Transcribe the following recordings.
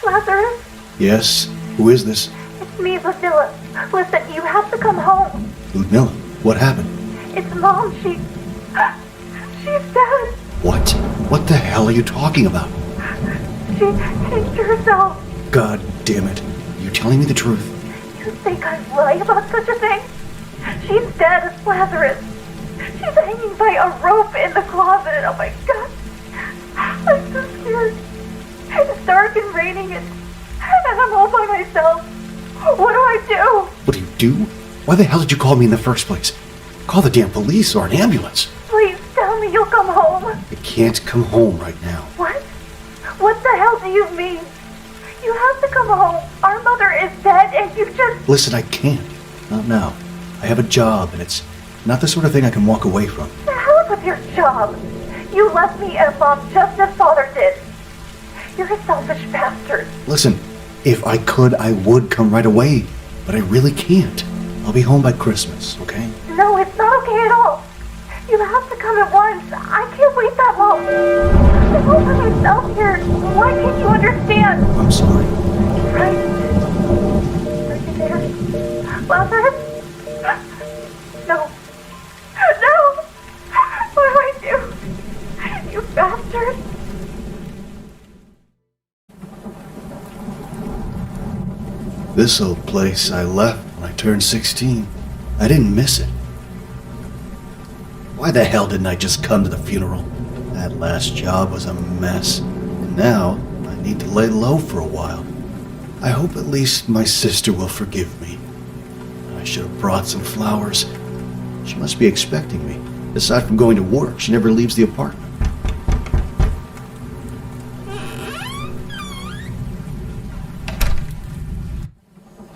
Lazarus? Yes? Who is this? It's me, Lucilla. Listen, you have to come home. Ludmilla, what happened? It's Mom. She's dead. What? What the hell are you talking about? She changed herself. God damn it. You're telling me the truth? You think I'd lie about such a thing? She's dead, Lazarus. She's hanging by a rope in the closet. Oh my God. I'm so scared. It's dark and raining and I'm all by myself. What do I do? What do? Why the hell did you call me in the first place? Call the damn police or an ambulance. Please tell me you'll come home. I can't come home right now. What? What the hell do you mean? You have to come home. Our mother is dead and you just... Listen, I can't. Not now. I have a job and it's not the sort of thing I can walk away from. The hell with your job? You left me and Mom just as Father did. You're a selfish bastard. Listen, if I could, I would come right away. But I really can't. I'll be home by Christmas, okay? No, it's not okay at all. You have to come at once. I can't wait that long. I'm all by myself here. Why can't you understand? I'm sorry. Right. Are you there? Lazarus? No. No! What do I do? You bastard! This old place I left when I turned 16. I didn't miss it. Why the hell didn't I just come to the funeral? That last job was a mess. And now I need to lay low for a while. I hope at least my sister will forgive me. I should have brought some flowers. She must be expecting me. Aside from going to work, she never leaves the apartment.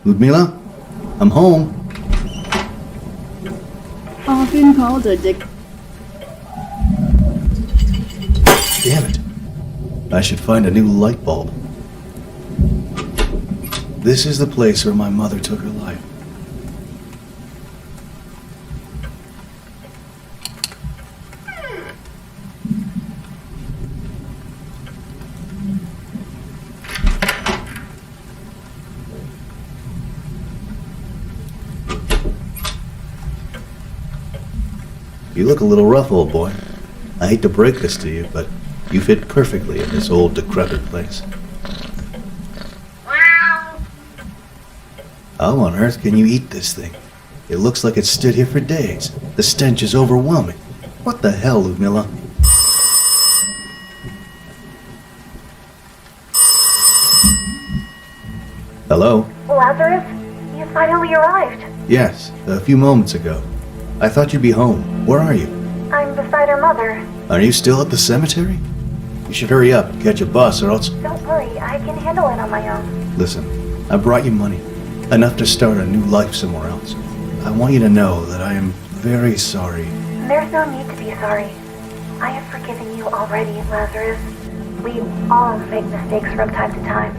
Ludmilla, I'm home. Often called a dick. Damn it. I should find a new light bulb. This is the place where my mother took her life. You look a little rough, old boy. I hate to break this to you, but you fit perfectly in this old, decrepit place. How on earth can you eat this thing? It looks like it's stood here for days. The stench is overwhelming. What the hell, Ludmilla? Hello? Lazarus, you finally arrived. Yes, a few moments ago. I thought you'd be home. Where are you? I'm beside her mother. Are you still at the cemetery? You should hurry up and catch a bus or else... Don't worry, I can handle it on my own. Listen, I brought you money. Enough to start a new life somewhere else. I want you to know that I am very sorry. There's no need to be sorry. I have forgiven you already, Lazarus. We all make mistakes from time to time.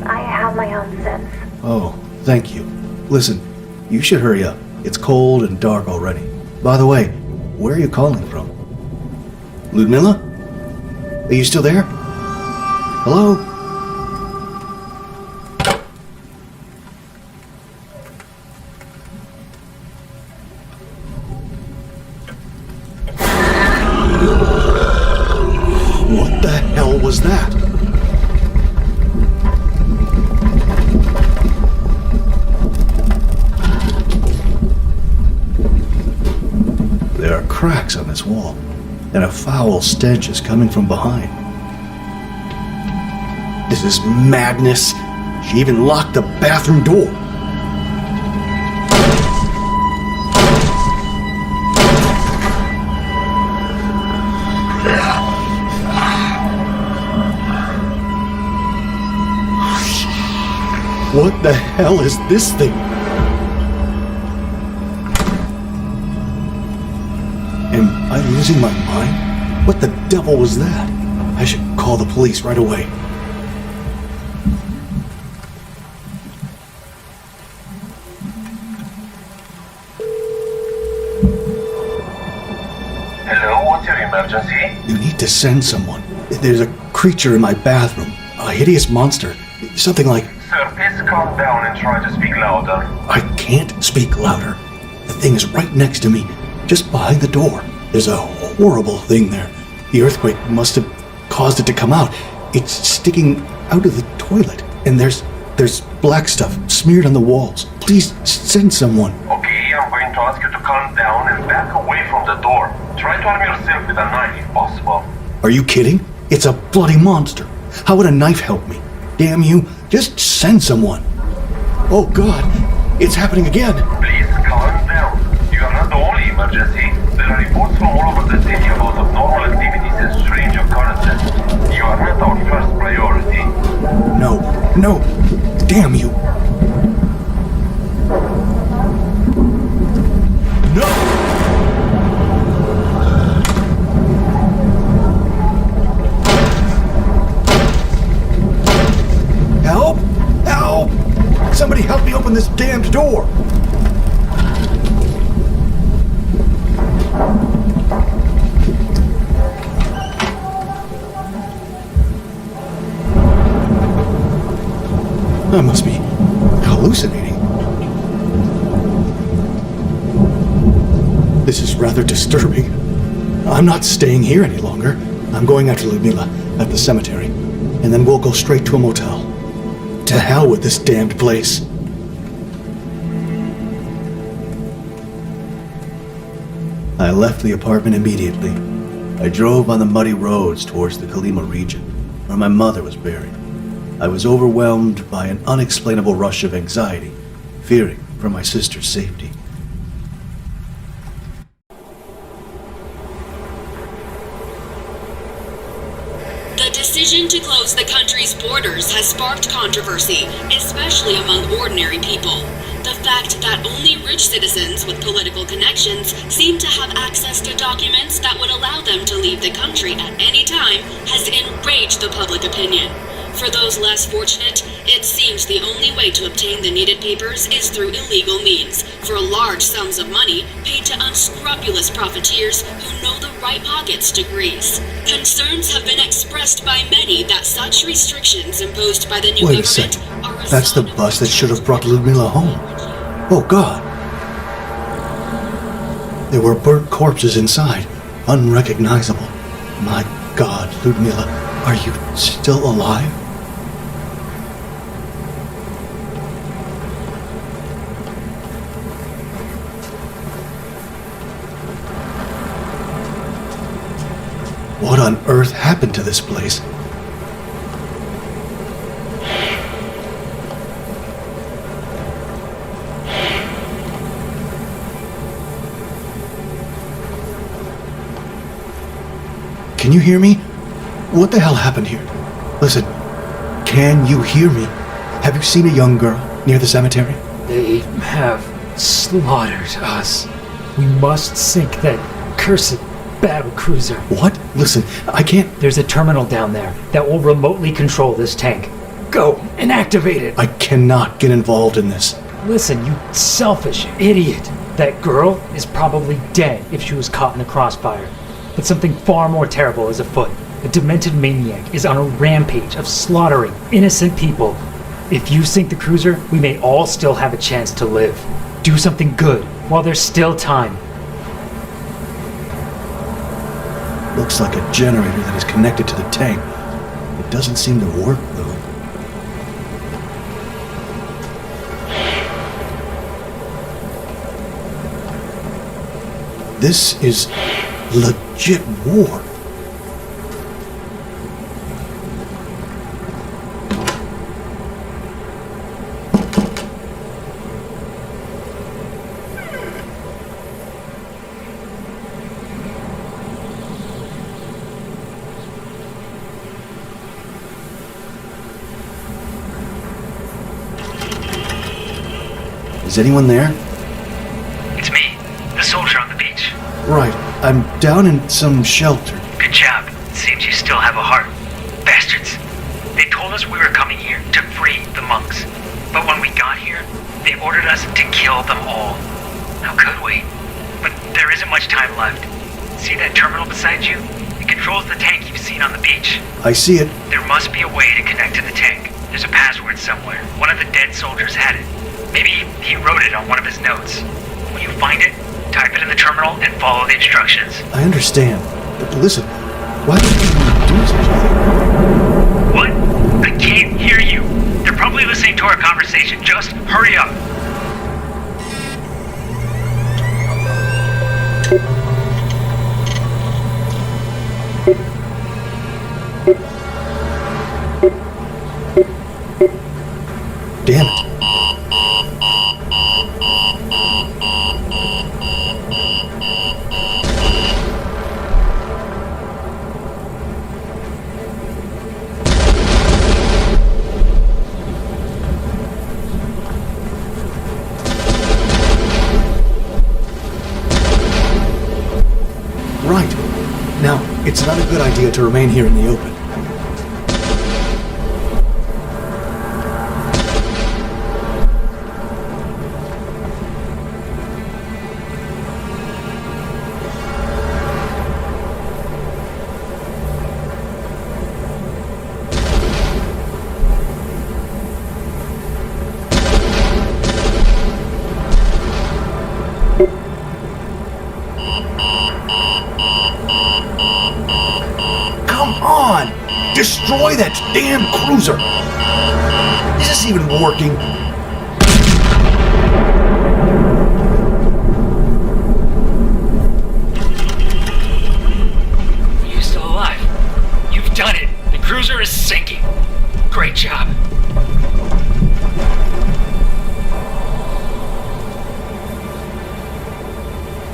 I have my own sins. Oh, thank you. Listen, you should hurry up. It's cold and dark already. By the way, where are you calling from? Ludmilla? Are you still there? Hello? What the hell was that? There are cracks on this wall, and a foul stench is coming from behind. This is madness. She even locked the bathroom door. What the hell is this thing? Am I losing my mind? What the devil was that? I should call the police right away. Hello, what's your emergency? You need to send someone. There's a creature in my bathroom. A hideous monster. Something like, Sir, please calm down and try to speak louder. I can't speak louder. The thing is right next to me, just behind the door. There's a horrible thing there. The earthquake must have caused it to come out. It's sticking out of the toilet, and there's black stuff smeared on the walls. Please send someone. Okay, I'm going to ask you to calm down and back away from the door. Try to arm yourself with a knife if possible. Are you kidding? It's a bloody monster. How would a knife help me? Damn you, just send someone. Oh God, it's happening again. Please calm down. You are not the only emergency. There are reports from all over the city about abnormal activities and strange occurrences. You are not our first priority. No, damn you. No! Help! Somebody help me open this damned door! I must be hallucinating. This is rather disturbing. I'm not staying here any longer. I'm going after Ludmila at the cemetery, and then we'll go straight to a motel. To hell with this damned place. I left the apartment immediately. I drove on the muddy roads towards the Kalima region, where my mother was buried. I was overwhelmed by an unexplainable rush of anxiety, fearing for my sister's safety. The decision to close the country's borders has sparked controversy, especially among ordinary people. The fact that only rich citizens with political connections seem to have access to documents that would allow them to leave the country at any time has enraged the public opinion. For those less fortunate, it seems the only way to obtain the needed papers is through illegal means, for large sums of money paid to unscrupulous profiteers who know the right pockets to grease. Concerns have been expressed by many that such restrictions imposed by the new Wait a government second. are a That's the sign of bus that should have brought Ludmila home. Oh God. There were burnt corpses inside, unrecognizable. My God, Ludmila, are you still alive? What on earth happened to this place? Can you hear me? What the hell happened here? Listen, can you hear me? Have you seen a young girl near the cemetery? They have slaughtered us. We must sink that cursed battle cruiser. What? Listen, I can't... There's a terminal down there that will remotely control this tank. Go and activate it. I cannot get involved in this. Listen, you selfish idiot. That girl is probably dead if she was caught in the crossfire. But something far more terrible is afoot. A demented maniac is on a rampage of slaughtering innocent people. If you sink the cruiser, we may all still have a chance to live. Do something good while there's still time. Looks like a generator that is connected to the tank. It doesn't seem to work, though. This is legit war. Is anyone there? It's me, the soldier on the beach. Right. I'm down in some shelter. Good job. Seems you still have a heart. Bastards. They told us we were coming here to free the monks. But when we got here, they ordered us to kill them all. How could we? But there isn't much time left. See that terminal beside you? It controls the tank you've seen on the beach. I see it. There must be a way to connect to the tank. There's a password somewhere. One of the dead soldiers had it. Maybe he wrote it on one of his notes. When you find it, type it in the terminal and follow the instructions. I understand, but listen, why would you do such a thing? What? I can't hear you. They're probably listening to our conversation. Just hurry up. Damn it. Right. Now, it's not a good idea to remain here in the open. Come on! Destroy that damn cruiser! Is this even working? You're still alive. You've done it. The cruiser is sinking. Great job.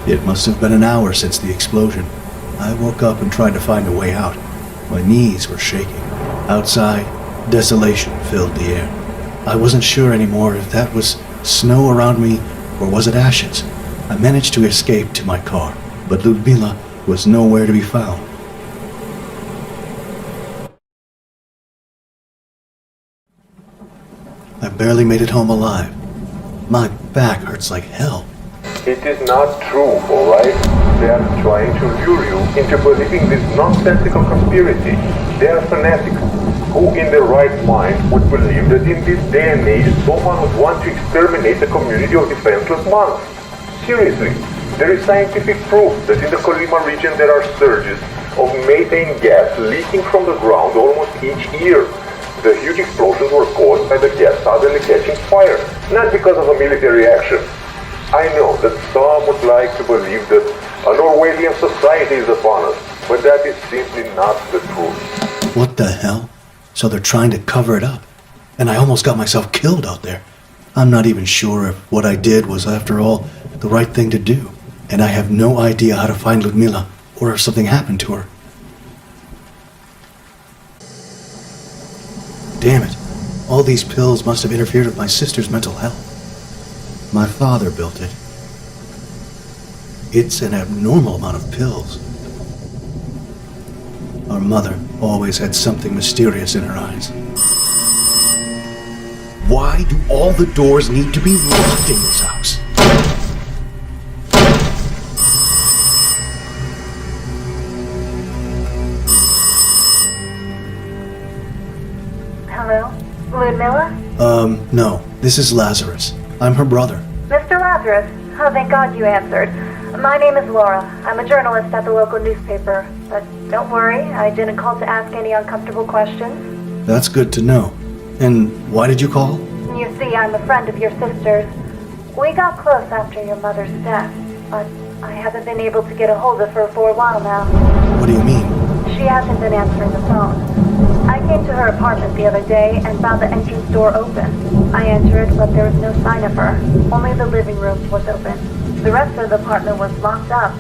It must have been an hour since the explosion. I woke up and tried to find a way out. My knees were shaking. Outside, desolation filled the air. I wasn't sure anymore if that was snow around me or was it ashes. I managed to escape to my car, but Ludmila was nowhere to be found. I barely made it home alive. My back hurts like hell. It is not true, alright? They are trying to lure you into believing this nonsensical conspiracy. They are fanatics. Who in their right mind would believe that in this day and age someone would want to exterminate the community of defenseless monks? Seriously, there is scientific proof that in the Colima region there are surges of methane gas leaking from the ground almost each year. The huge explosions were caused by the gas suddenly catching fire, not because of a military action. I know that some would like to believe that an Orwellian society is upon us, but that is simply not the truth. What the hell? So they're trying to cover it up. And I almost got myself killed out there. I'm not even sure if what I did was, after all, the right thing to do. And I have no idea how to find Ludmila, or if something happened to her. Damn it. All these pills must have interfered with my sister's mental health. My father built it. It's an abnormal amount of pills. Our mother always had something mysterious in her eyes. Why do all the doors need to be locked in this house? Hello? Ludmila? No. This is Lazarus. I'm her brother. Mr. Lazarus? Oh, thank God you answered. My name is Laura. I'm a journalist at the local newspaper. But don't worry, I didn't call to ask any uncomfortable questions. That's good to know. And why did you call? You see, I'm a friend of your sister's. We got close after your mother's death, but I haven't been able to get a hold of her for a while now. What do you mean? She hasn't been answering the phone. I came to her apartment the other day and found the entrance door open. I entered, but there was no sign of her. Only the living room was open. The rest of the apartment was locked up.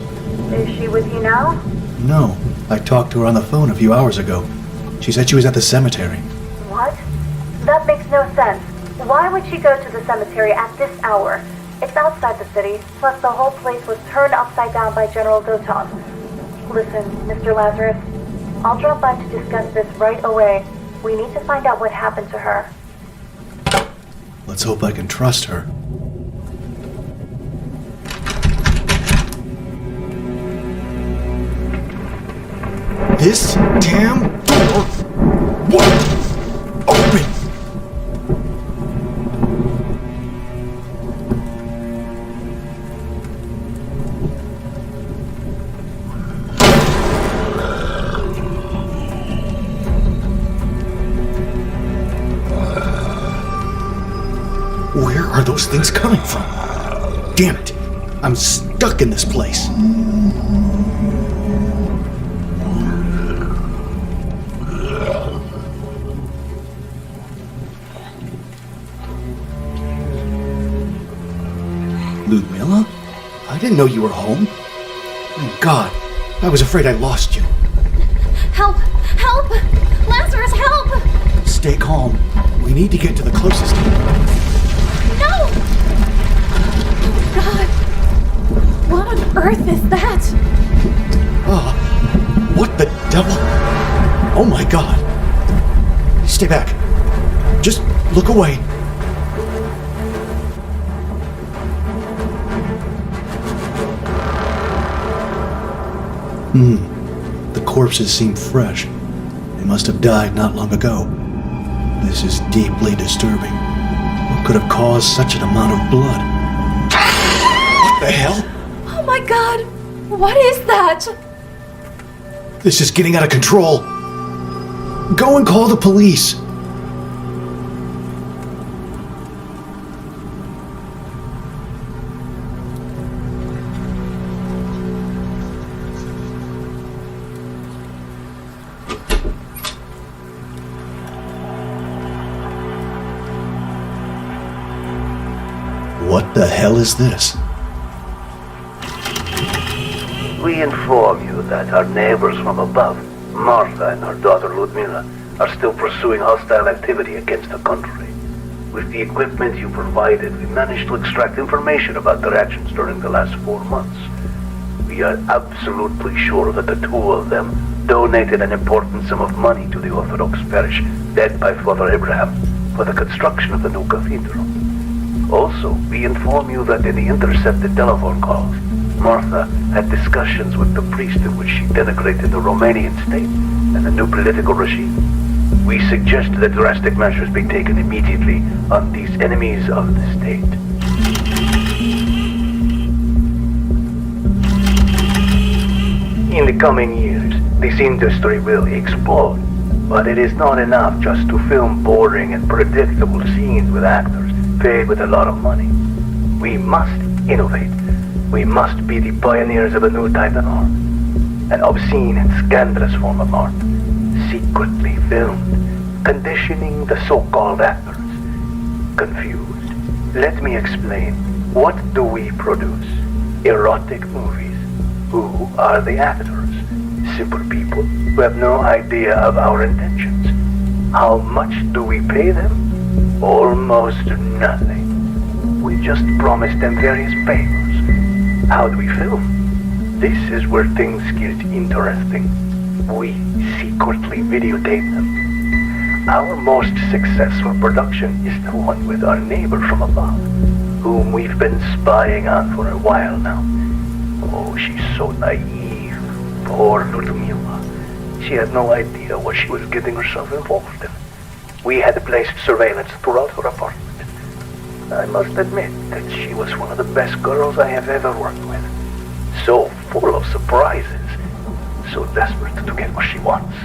Is she with you now? No. I talked to her on the phone a few hours ago. She said she was at the cemetery. What? That makes no sense. Why would she go to the cemetery at this hour? It's outside the city, plus the whole place was turned upside down by General Goton. Listen, Mr. Lazarus, I'll drop by to discuss this right away. We need to find out what happened to her. Let's hope I can trust her. This damn door won't open! are those things coming from? Damn it! I'm stuck in this place. Ludmilla? I didn't know you were home. Oh, God, I was afraid I lost you. Help! Help! Lazarus, help! Stay calm. We need to get to the closest. No! Oh, God. What on earth is that? What the devil? Oh my God. Stay back. Just look away. The corpses seem fresh. They must have died not long ago. This is deeply disturbing. What could have caused such an amount of blood? What the hell? Oh my God! What is that? This is getting out of control. Go and call the police. What the hell is this? We inform you that our neighbors from above, Martha and her daughter Ludmilla, are still pursuing hostile activity against the country. With the equipment you provided, we managed to extract information about their actions during the last 4 months. We are absolutely sure that the two of them donated an important sum of money to the Orthodox parish led by Father Abraham for the construction of the new cathedral. Also, we inform you that in the intercepted telephone calls, Martha had discussions with the priest in which she denigrated the Romanian state and the new political regime. We suggest that drastic measures be taken immediately on these enemies of the state. In the coming years, this industry will explode, but it is not enough just to film boring and predictable scenes with actors paid with a lot of money. We must innovate. We must be the pioneers of a new type of art. An obscene and scandalous form of art, secretly filmed, conditioning the so-called actors. Confused. Let me explain. What do we produce? Erotic movies. Who are the actors? Simple people who have no idea of our intentions. How much do we pay them? Almost nothing. We just promise them various favors. How do we film? This is where things get interesting. We secretly videotape them. Our most successful production is the one with our neighbor from above, whom we've been spying on for a while now. Oh, she's so naive. Poor Ludmilla. She had no idea what she was getting herself involved in. We had placed surveillance throughout her apartment. I must admit that she was one of the best girls I have ever worked with. So full of surprises. So desperate to get what she wants.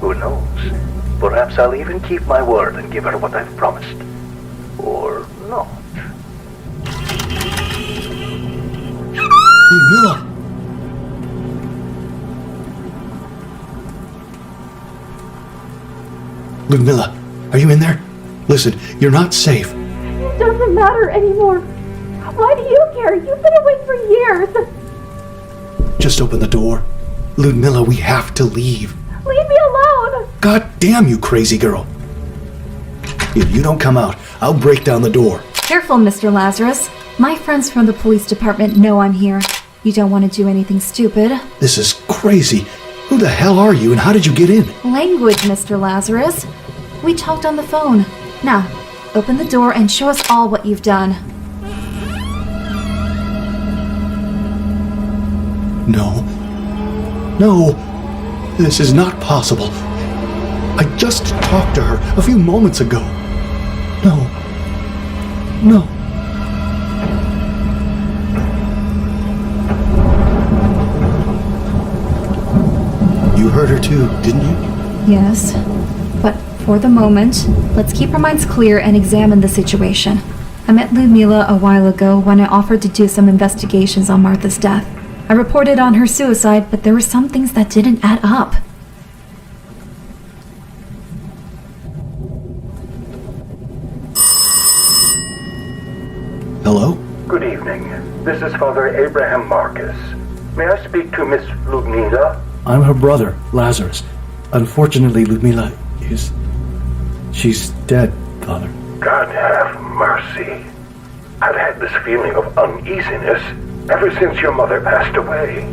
Who knows? Perhaps I'll even keep my word and give her what I've promised. Or not. Ludmilla! Ludmilla, are you in there? Listen, you're not safe. It doesn't matter anymore. Why do you care? You've been away for years. Just open the door. Ludmilla, we have to leave. Leave me alone. God damn you, crazy girl. If you don't come out, I'll break down the door. Careful, Mr. Lazarus. My friends from the police department know I'm here. You don't want to do anything stupid. This is crazy. Who the hell are you and how did you get in? Language, Mr. Lazarus. We talked on the phone. Now, open the door and show us all what you've done. No. No. This is not possible. I just talked to her a few moments ago. No. No. You heard her too, didn't you? Yes, but for the moment, let's keep our minds clear and examine the situation. I met Ludmila a while ago when I offered to do some investigations on Martha's death. I reported on her suicide, but there were some things that didn't add up. Hello? Good evening. This is Father Abraham Marcus. May I speak to Miss Ludmila? I'm her brother, Lazarus. Unfortunately, Ludmila is... she's dead, Father. God have mercy. I've had this feeling of uneasiness ever since your mother passed away.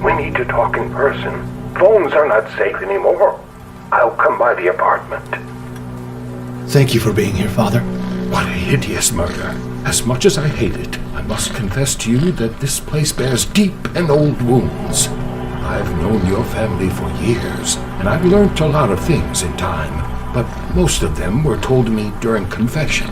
We need to talk in person. Phones are not safe anymore. I'll come by the apartment. Thank you for being here, Father. What a hideous murder. As much as I hate it, I must confess to you that this place bears deep and old wounds. I've known your family for years, and I've learnt a lot of things in time, but most of them were told to me during confession.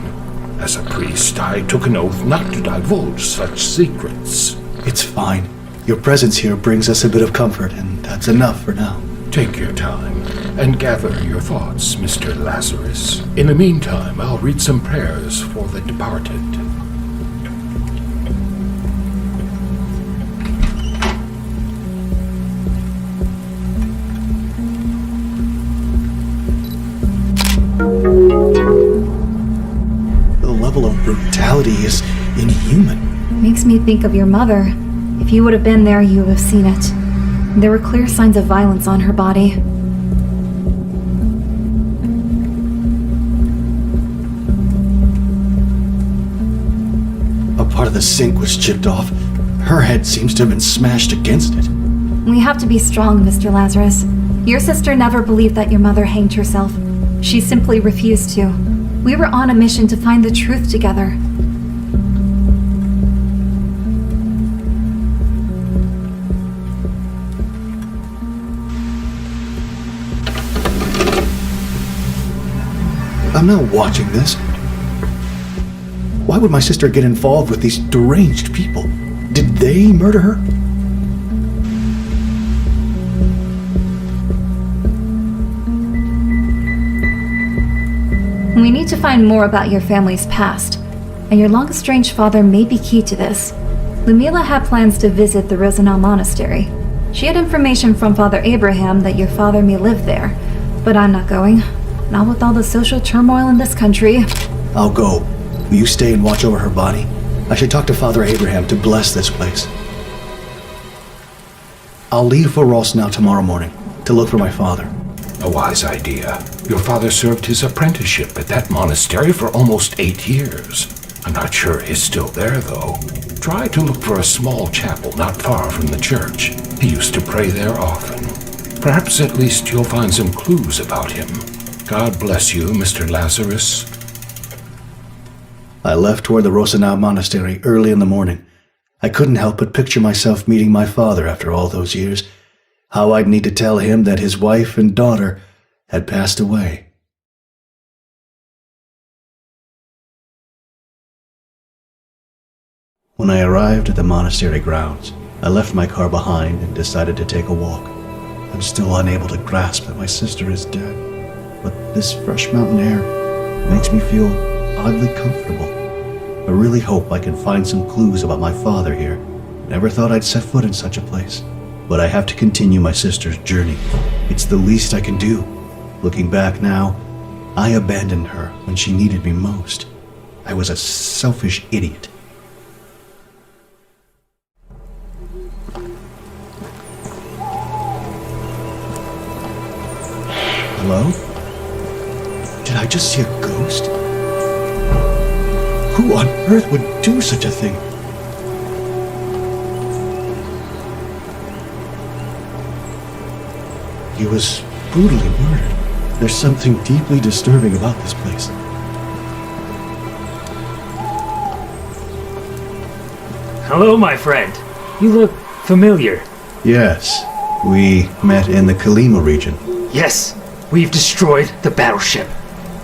As a priest, I took an oath not to divulge such secrets. It's fine. Your presence here brings us a bit of comfort, and that's enough for now. Take your time and gather your thoughts, Mr. Lazarus. In the meantime, I'll read some prayers for the departed. The level of brutality is inhuman. Makes me think of your mother. If you would have been there, you would have seen it. There were clear signs of violence on her body. A part of the sink was chipped off. Her head seems to have been smashed against it. We have to be strong, Mr. Lazarus. Your sister never believed that your mother hanged herself. She simply refused to. We were on a mission to find the truth together. I'm not watching this. Why would my sister get involved with these deranged people? Did they murder her? We need to find more about your family's past, and your long-estranged father may be key to this. Ludmila had plans to visit the Rosenau Monastery. She had information from Father Abraham that your father may live there, but I'm not going. Not with all the social turmoil in this country. I'll go. Will you stay and watch over her body? I should talk to Father Abraham to bless this place. I'll leave for Rosenau tomorrow morning to look for my father. A wise idea. Your father served his apprenticeship at that monastery for almost 8 years. I'm not sure he's still there, though. Try to look for a small chapel not far from the church. He used to pray there often. Perhaps at least you'll find some clues about him. God bless you, Mr. Lazarus. I left toward the Rosenau Monastery early in the morning. I couldn't help but picture myself meeting my father after all those years. How I'd need to tell him that his wife and daughter had passed away. When I arrived at the monastery grounds, I left my car behind and decided to take a walk. I'm still unable to grasp that my sister is dead, but this fresh mountain air makes me feel oddly comfortable. I really hope I can find some clues about my father here. Never thought I'd set foot in such a place. But I have to continue my sister's journey. It's the least I can do. Looking back now, I abandoned her when she needed me most. I was a selfish idiot. Hello? Did I just see a ghost? Who on earth would do such a thing? He was brutally murdered. There's something deeply disturbing about this place. Hello, my friend. You look familiar. Yes, we met in the Kalima region. Yes, we've destroyed the battleship.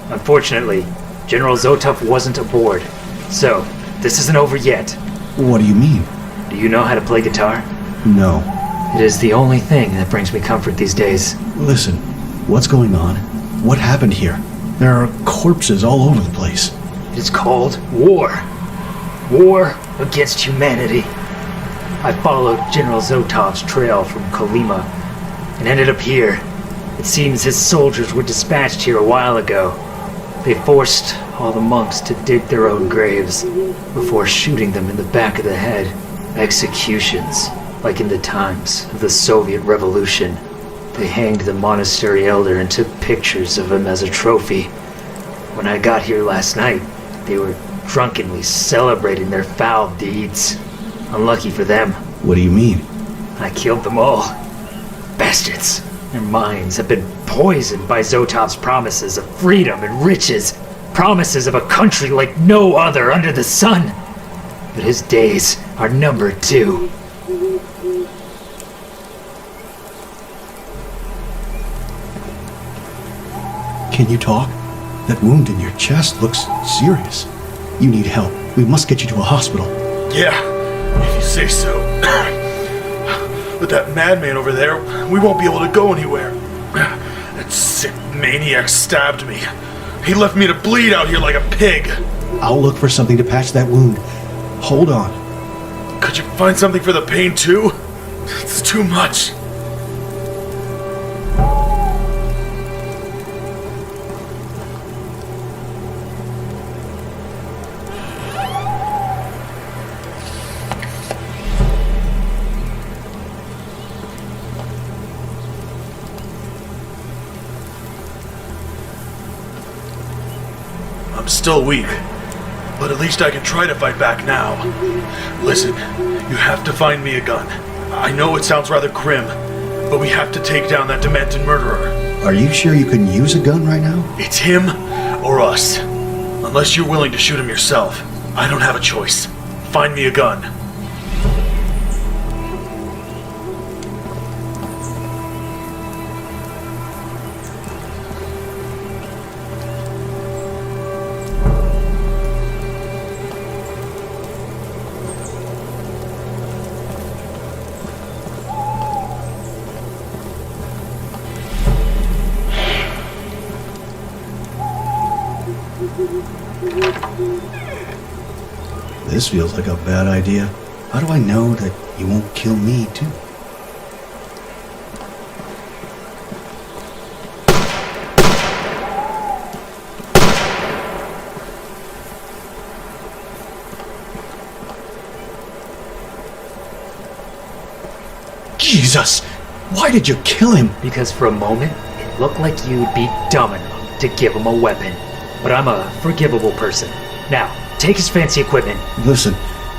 Unfortunately, General Zotov wasn't aboard. So, this isn't over yet. What do you mean? Do you know how to play guitar? No. It is the only thing that brings me comfort these days. Listen, what's going on? What happened here? There are corpses all over the place. It is called war. War against humanity. I followed General Zotov's trail from Kolyma and ended up here. It seems his soldiers were dispatched here a while ago. They forced all the monks to dig their own graves before shooting them in the back of the head. Executions, like in the times of the Soviet Revolution. They hanged the monastery elder and took pictures of him as a trophy. When I got here last night, they were drunkenly celebrating their foul deeds. Unlucky for them. What do you mean? I killed them all. Bastards. Their minds have been poisoned by Zotov's promises of freedom and riches. Promises of a country like no other under the sun. But his days are numbered too. Can you talk? That wound in your chest looks serious. You need help. We must get you to a hospital. Yeah, if you say so. With that madman over there, we won't be able to go anywhere. That sick maniac stabbed me. He left me to bleed out here like a pig. I'll look for something to patch that wound. Hold on. Could you find something for the pain too? It's too much. I'm still weak, but at least I can try to fight back now. Listen, you have to find me a gun. I know it sounds rather grim, but we have to take down that demented murderer. Are you sure you can use a gun right now? It's him or us. Unless you're willing to shoot him yourself, I don't have a choice. Find me a gun. This feels like a bad idea. How do I know that you won't kill me, too? Jesus! Why did you kill him? Because for a moment, it looked like you'd be dumb enough to give him a weapon. But I'm a forgivable person. Now, take his fancy equipment. Listen,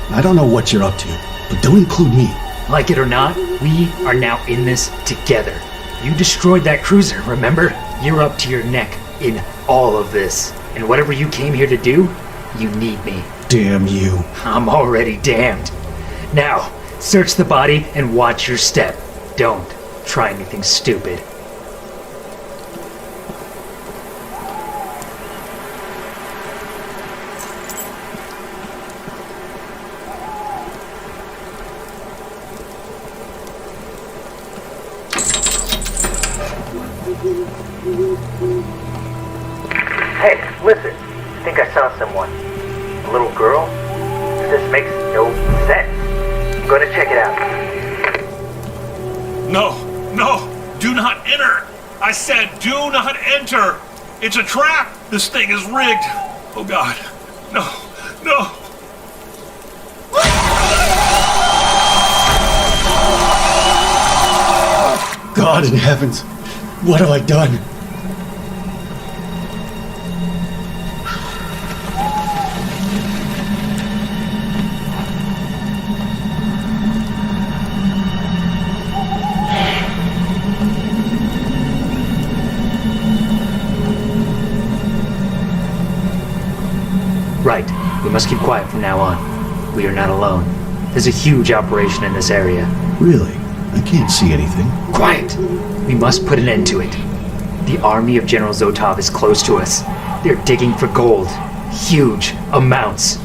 I don't know what you're up to, but don't include me. Like it or not, we are now in this together. You destroyed that cruiser, remember? You're up to your neck in all of this. And whatever you came here to do, you need me. Damn you. I'm already damned. Now, search the body and watch your step. Don't try anything stupid. Hey, listen. I think I saw someone. A little girl? This makes no sense. I'm gonna check it out. No, do not enter. I said do not enter. It's a trap. This thing is rigged. Oh God, no. God in heavens, what have I done? Right, we must keep quiet from now on. We are not alone. There's a huge operation in this area. Really? I can't see anything. Quiet! We must put an end to it. The army of General Zotov is close to us. They're digging for gold. Huge amounts.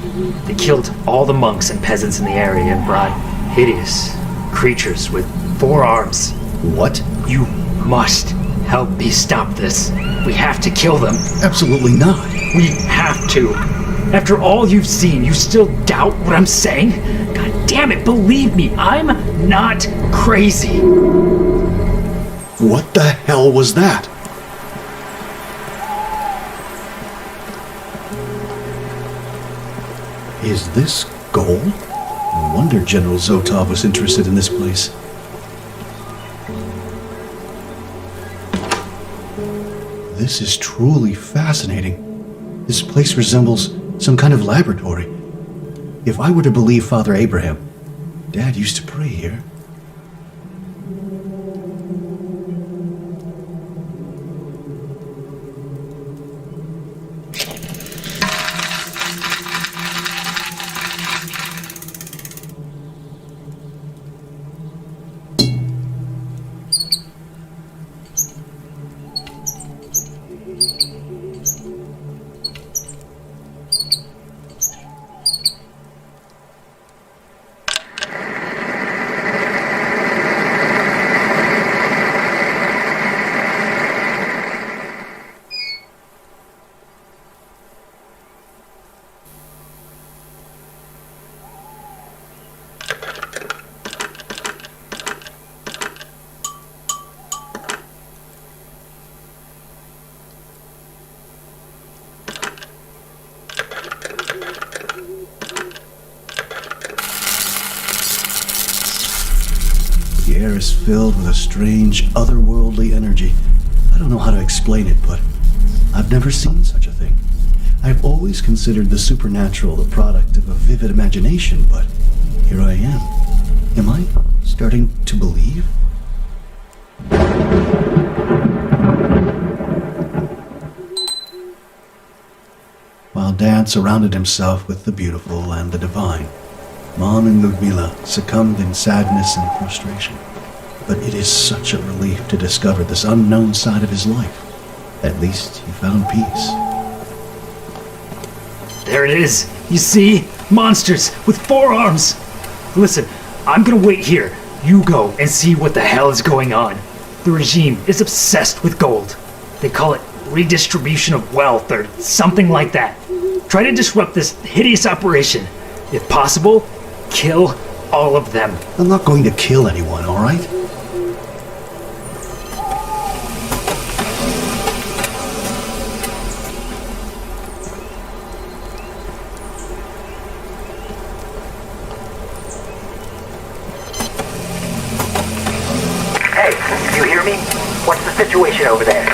They killed all the monks and peasants in the area and brought hideous creatures with 4 arms. What? You must help me stop this. We have to kill them. Absolutely not. We have to. After all you've seen, you still doubt what I'm saying? God damn it, believe me, I'm not crazy. What the hell was that? Is this gold? No wonder General Zotov was interested in this place. This is truly fascinating. This place resembles some kind of laboratory. If I were to believe Father Abraham, Dad used to pray here. The air is filled with a strange, otherworldly energy. I don't know how to explain it, but I've never seen such a thing. I've always considered the supernatural the product of a vivid imagination, but here I am. Am I starting to believe? While Dad surrounded himself with the beautiful and the divine, Mom and Ludmila succumbed in sadness and frustration. But it is such a relief to discover this unknown side of his life. At least he found peace. There it is. You see? Monsters with 4 arms. Listen, I'm gonna wait here. You go and see what the hell is going on. The regime is obsessed with gold. They call it redistribution of wealth or something like that. Try to disrupt this hideous operation. If possible, kill all of them. I'm not going to kill anyone, all right? Hey, you hear me? What's the situation over there?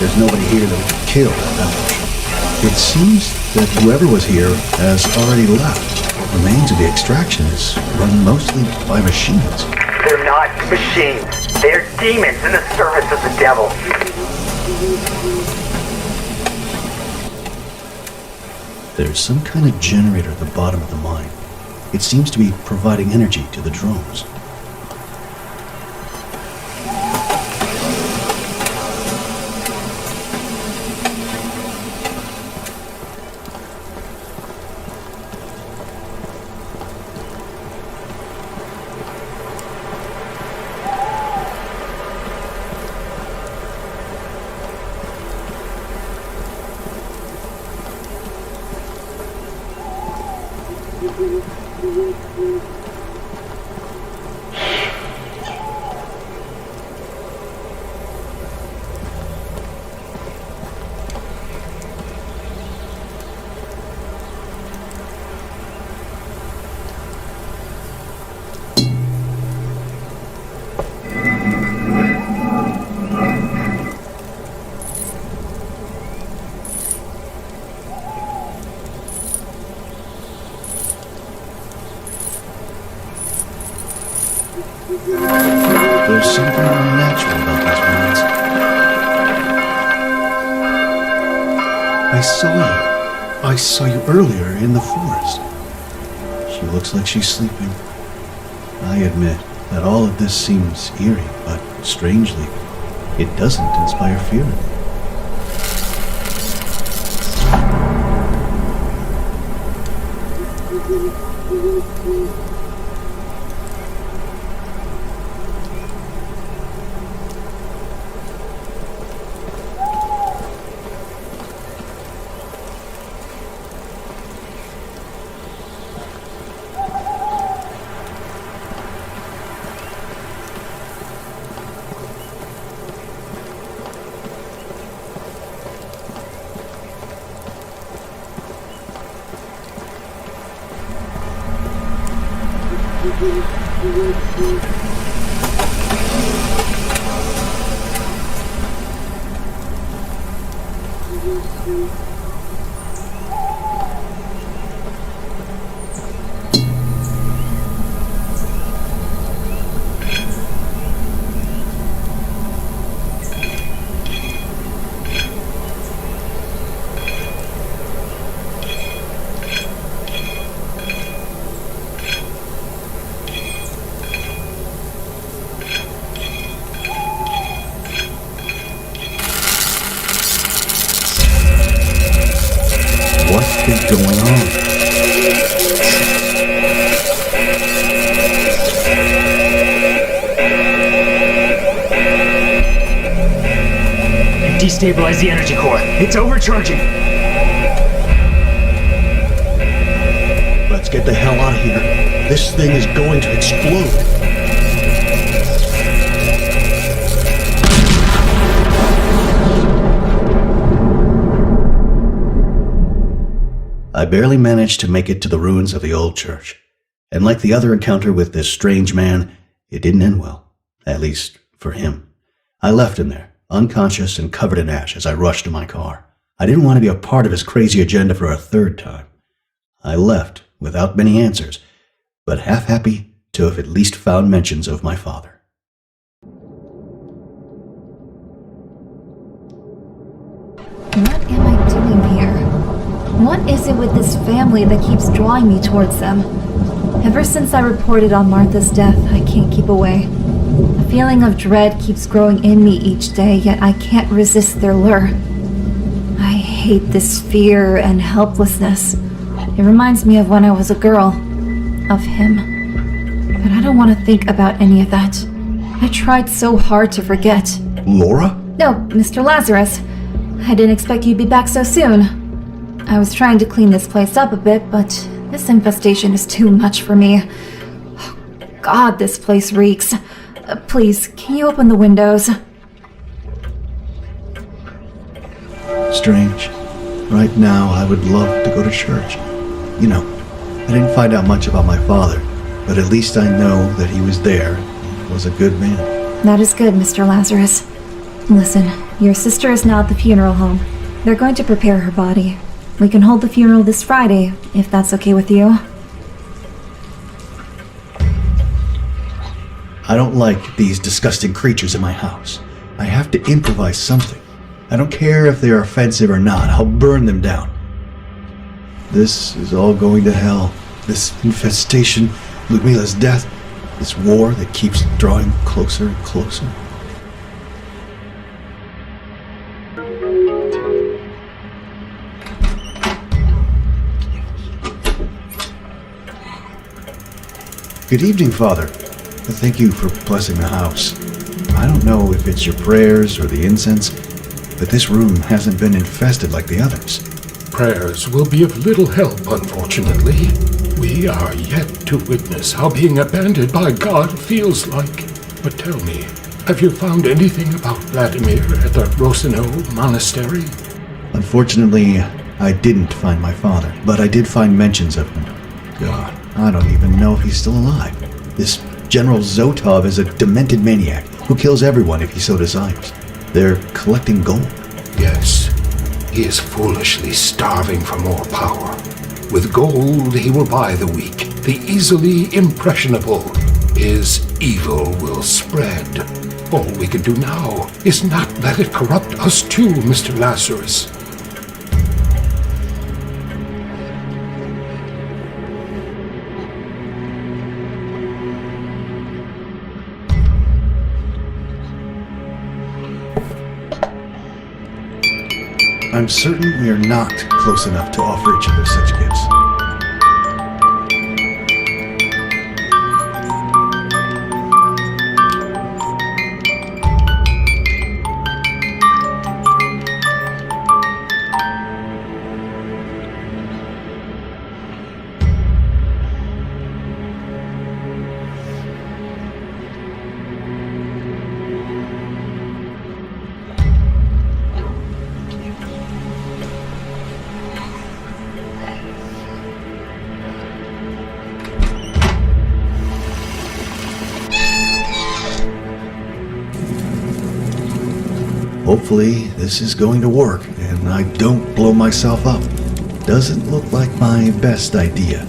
There's nobody here that we can kill, that's for sure. It seems that whoever was here has already left. The remains of the extraction is run mostly by machines. They're not machines. They're demons in the service of the devil. There's some kind of generator at the bottom of the mine. It seems to be providing energy to the drones. There's something unnatural about these mines. I saw you earlier in the forest. She looks like she's sleeping. I admit that all of this seems eerie, but strangely, it doesn't inspire fear. What is going on? Destabilize the energy core. It's overcharging. Let's get the hell out of here. This thing is going to explode. I barely managed to make it to the ruins of the old church. And like the other encounter with this strange man, it didn't end well. At least, for him. I left him there, unconscious and covered in ash as I rushed to my car. I didn't want to be a part of his crazy agenda for a third time. I left without many answers, but half happy to have at least found mentions of my father. What am I doing here? What is it with this family that keeps drawing me towards them? Ever since I reported on Martha's death, I can't keep away. A feeling of dread keeps growing in me each day, yet I can't resist their lure. I hate this fear and helplessness. It reminds me of when I was a girl. Of him. But I don't want to think about any of that. I tried so hard to forget. Laura? No, Mr. Lazarus. I didn't expect you'd be back so soon. I was trying to clean this place up a bit, but this infestation is too much for me. Oh, God, this place reeks. Please, can you open the windows? Strange. Right now, I would love to go to church. You know, I didn't find out much about my father, but at least I know that he was there and was a good man. That is good, Mr. Lazarus. Listen, your sister is now at the funeral home. They're going to prepare her body. We can hold the funeral this Friday, if that's okay with you. I don't like these disgusting creatures in my house. I have to improvise something. I don't care if they are offensive or not. I'll burn them down. This is all going to hell. This infestation, Ludmila's death, this war that keeps drawing closer and closer. Good evening, Father. Thank you for blessing the house. I don't know if it's your prayers or the incense, but this room hasn't been infested like the others. Prayers will be of little help, unfortunately. We are yet to witness how being abandoned by God feels like. But tell me, have you found anything about Vladimir at the Rosino Monastery? Unfortunately, I didn't find my father, but I did find mentions of him. God, I don't even know if he's still alive. This General Zotov is a demented maniac who kills everyone if he so desires. They're collecting gold. Yes, he is foolishly starving for more power. With gold, he will buy the weak, the easily impressionable. His evil will spread. All we can do now is not let it corrupt us too, Mr. Lazarus. I'm certain we are not close enough to offer each other such gifts. Hopefully, this is going to work and I don't blow myself up. Doesn't look like my best idea.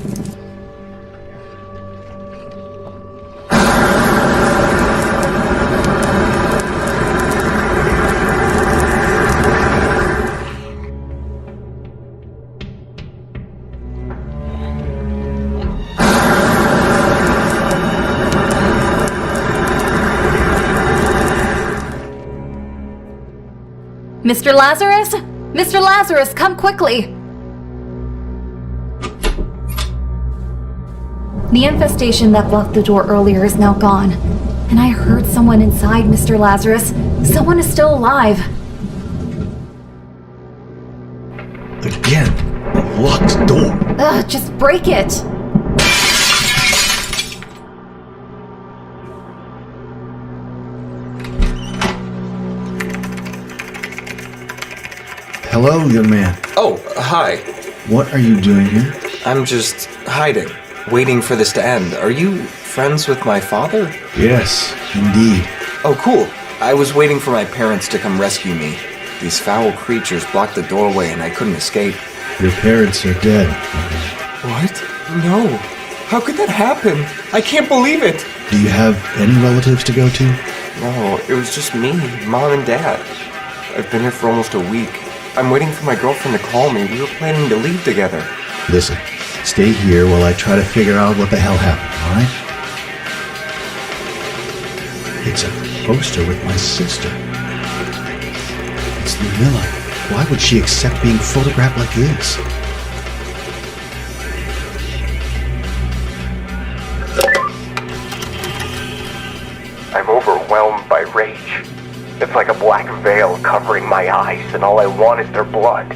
Mr. Lazarus? Mr. Lazarus, come quickly! The infestation that blocked the door earlier is now gone. And I heard someone inside, Mr. Lazarus. Someone is still alive. Again, a locked door. Ugh, just break it! Hello, young man. Oh, hi. What are you doing here? I'm just hiding, waiting for this to end. Are you friends with my father? Yes, indeed. Oh, cool. I was waiting for my parents to come rescue me. These foul creatures blocked the doorway and I couldn't escape. Your parents are dead. What? No. How could that happen? I can't believe it. Do you have any relatives to go to? No, it was just me, Mom and Dad. I've been here for almost a week. I'm waiting for my girlfriend to call me. We were planning to leave together. Listen, stay here while I try to figure out what the hell happened, alright? It's a poster with my sister. It's Lumilla. Why would she accept being photographed like this? I'm overwhelmed by rage. It's like a black veil covering my eyes, and all I want is their blood.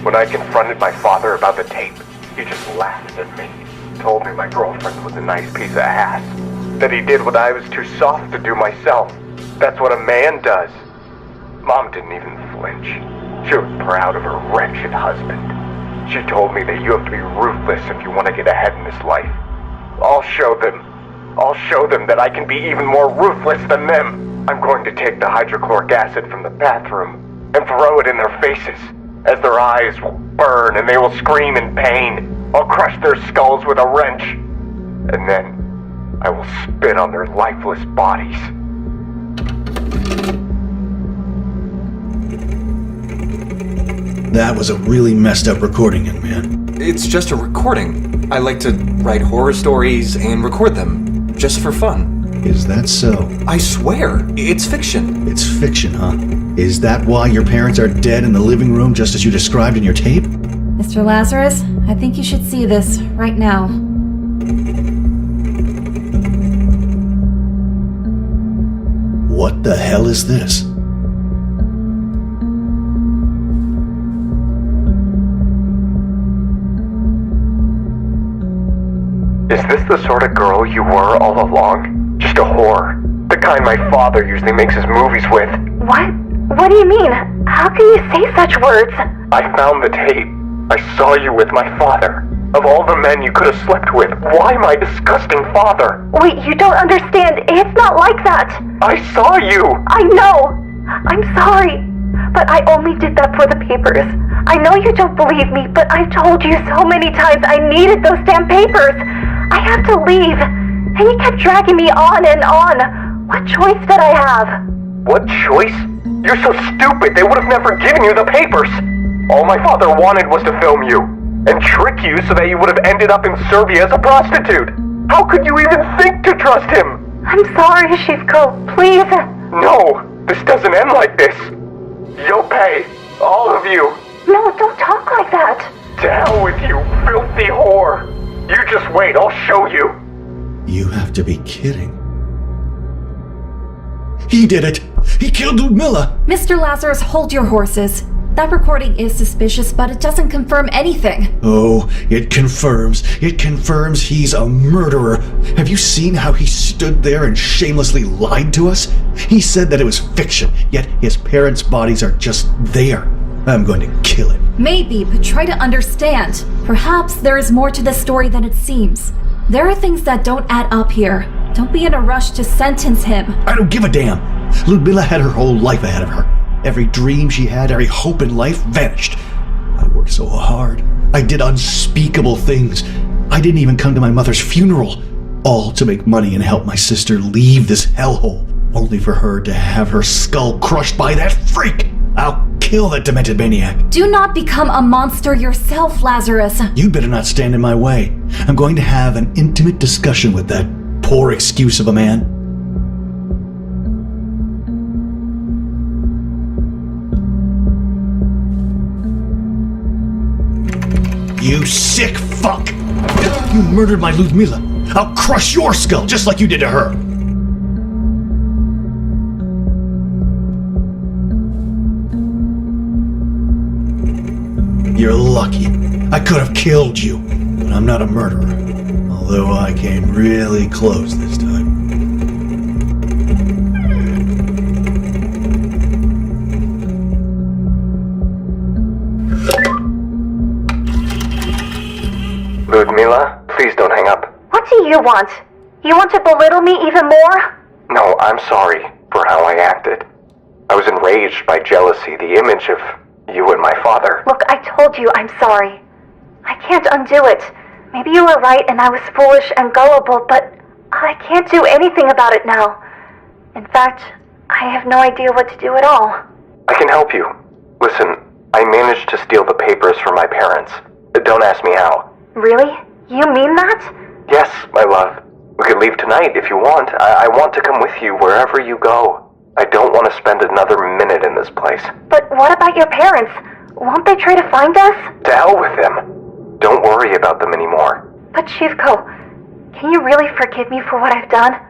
When I confronted my father about the tape, he just laughed at me. Told me my girlfriend was a nice piece of ass. That he did what I was too soft to do myself. That's what a man does. Mom didn't even flinch. She was proud of her wretched husband. She told me that you have to be ruthless if you want to get ahead in this life. I'll show them. I'll show them that I can be even more ruthless than them. I'm going to take the hydrochloric acid from the bathroom and throw it in their faces. As their eyes will burn and they will scream in pain, I'll crush their skulls with a wrench. And then I will spit on their lifeless bodies. That was a really messed up recording, young man. It's just a recording. I like to write horror stories and record them, just for fun. Is that so? I swear, it's fiction. It's fiction, huh? Is that why your parents are dead in the living room just as you described in your tape? Mr. Lazarus, I think you should see this right now. What the hell is this? Is this the sort of girl you were all along? Just a whore? The kind my father usually makes his movies with? What? What do you mean? How can you say such words? I found the tape. I saw you with my father. Of all the men you could have slept with, why my disgusting father? Wait, you don't understand. It's not like that. I saw you! I know. I'm sorry. But I only did that for the papers. I know you don't believe me, but I've told you so many times I needed those damn papers. I have to leave. And you kept dragging me on and on. What choice did I have? What choice? You're so stupid, they would have never given you the papers. All my father wanted was to film you, and trick you so that you would have ended up in Serbia as a prostitute. How could you even think to trust him? I'm sorry, Shivko. Please. No, this doesn't end like this. You'll pay. All of you. No, don't talk like that. To hell with you, filthy whore. You just wait, I'll show you. You have to be kidding. He did it! He killed Ludmilla! Mr. Lazarus, hold your horses. That recording is suspicious, but it doesn't confirm anything. Oh, it confirms he's a murderer. Have you seen how he stood there and shamelessly lied to us? He said that it was fiction, yet his parents' bodies are just there. I'm going to kill him. Maybe, but try to understand. Perhaps there is more to this story than it seems. There are things that don't add up here. Don't be in a rush to sentence him. I don't give a damn. Ludmilla had her whole life ahead of her. Every dream she had, every hope in life vanished. I worked so hard. I did unspeakable things. I didn't even come to my mother's funeral, all to make money and help my sister leave this hellhole, only for her to have her skull crushed by that freak. I'll kill that demented maniac. Do not become a monster yourself, Lazarus. You'd better not stand in my way. I'm going to have an intimate discussion with that poor excuse of a man. You sick fuck! You murdered my Ludmila. I'll crush your skull just like you did to her. You're lucky. I could have killed you, but I'm not a murderer. Although I came really close this time. Ludmila, please don't hang up. What do you want? You want to belittle me even more? No, I'm sorry for how I acted. I was enraged by jealousy, the image of you and my father. Look, I told you I'm sorry. I can't undo it. Maybe you were right and I was foolish and gullible, but I can't do anything about it now. In fact, I have no idea what to do at all. I can help you. Listen, I managed to steal the papers from my parents. Don't ask me how. Really? You mean that? Yes, my love. We could leave tonight if you want. I want to come with you wherever you go. I don't want to spend another minute in this place. But what about your parents? Won't they try to find us? To hell with them. Don't worry about them anymore. But Shivko, can you really forgive me for what I've done?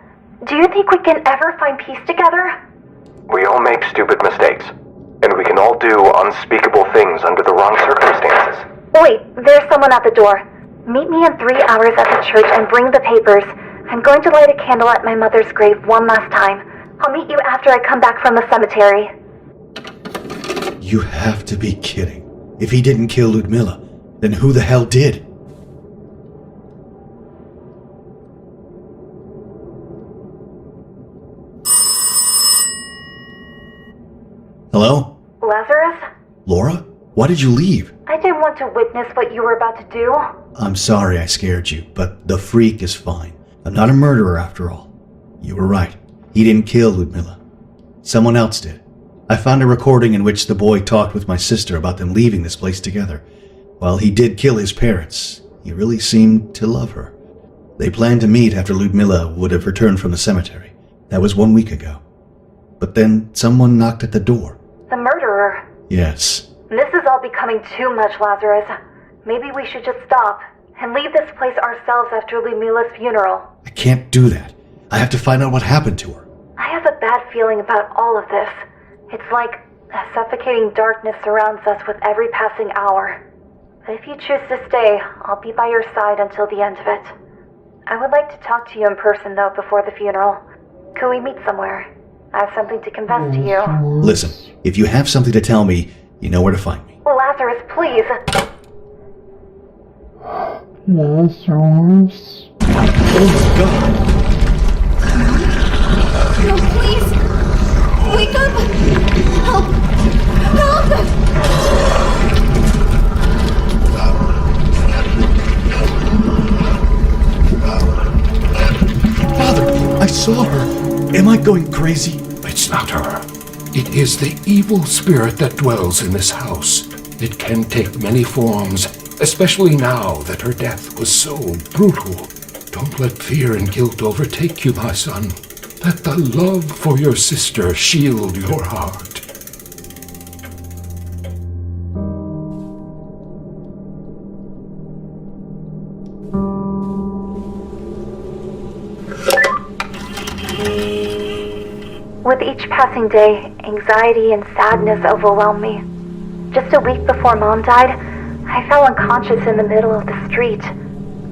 Do you think we can ever find peace together? We all make stupid mistakes. And we can all do unspeakable things under the wrong circumstances. Wait, there's someone at the door. Meet me in 3 hours at the church and bring the papers. I'm going to light a candle at my mother's grave one last time. I'll meet you after I come back from the cemetery. You have to be kidding. If he didn't kill Ludmila, then who the hell did? Hello? Lazarus? Laura? Why did you leave? I didn't want to witness what you were about to do. I'm sorry I scared you, but the freak is fine. I'm not a murderer after all. You were right. He didn't kill Ludmila. Someone else did. I found a recording in which the boy talked with my sister about them leaving this place together. While he did kill his parents, he really seemed to love her. They planned to meet after Ludmila would have returned from the cemetery. That was 1 week ago. But then someone knocked at the door. The murderer. Yes. This is all becoming too much, Lazarus. Maybe we should just stop and leave this place ourselves after Ludmila's funeral. I can't do that. I have to find out what happened to her. I have a bad feeling about all of this. It's like a suffocating darkness surrounds us with every passing hour. But if you choose to stay, I'll be by your side until the end of it. I would like to talk to you in person, though, before the funeral. Could we meet somewhere? I have something to confess to you. Listen, if you have something to tell me, you know where to find me. Lazarus, please. Lazarus. Oh my god! No, please! Wake up! Help! Help! Father, I saw her. Am I going crazy? It's not her. It is the evil spirit that dwells in this house. It can take many forms, especially now that her death was so brutal. Don't let fear and guilt overtake you, my son. Let the love for your sister shield your heart. With each passing day, anxiety and sadness overwhelmed me. Just a week before Mom died, I fell unconscious in the middle of the street.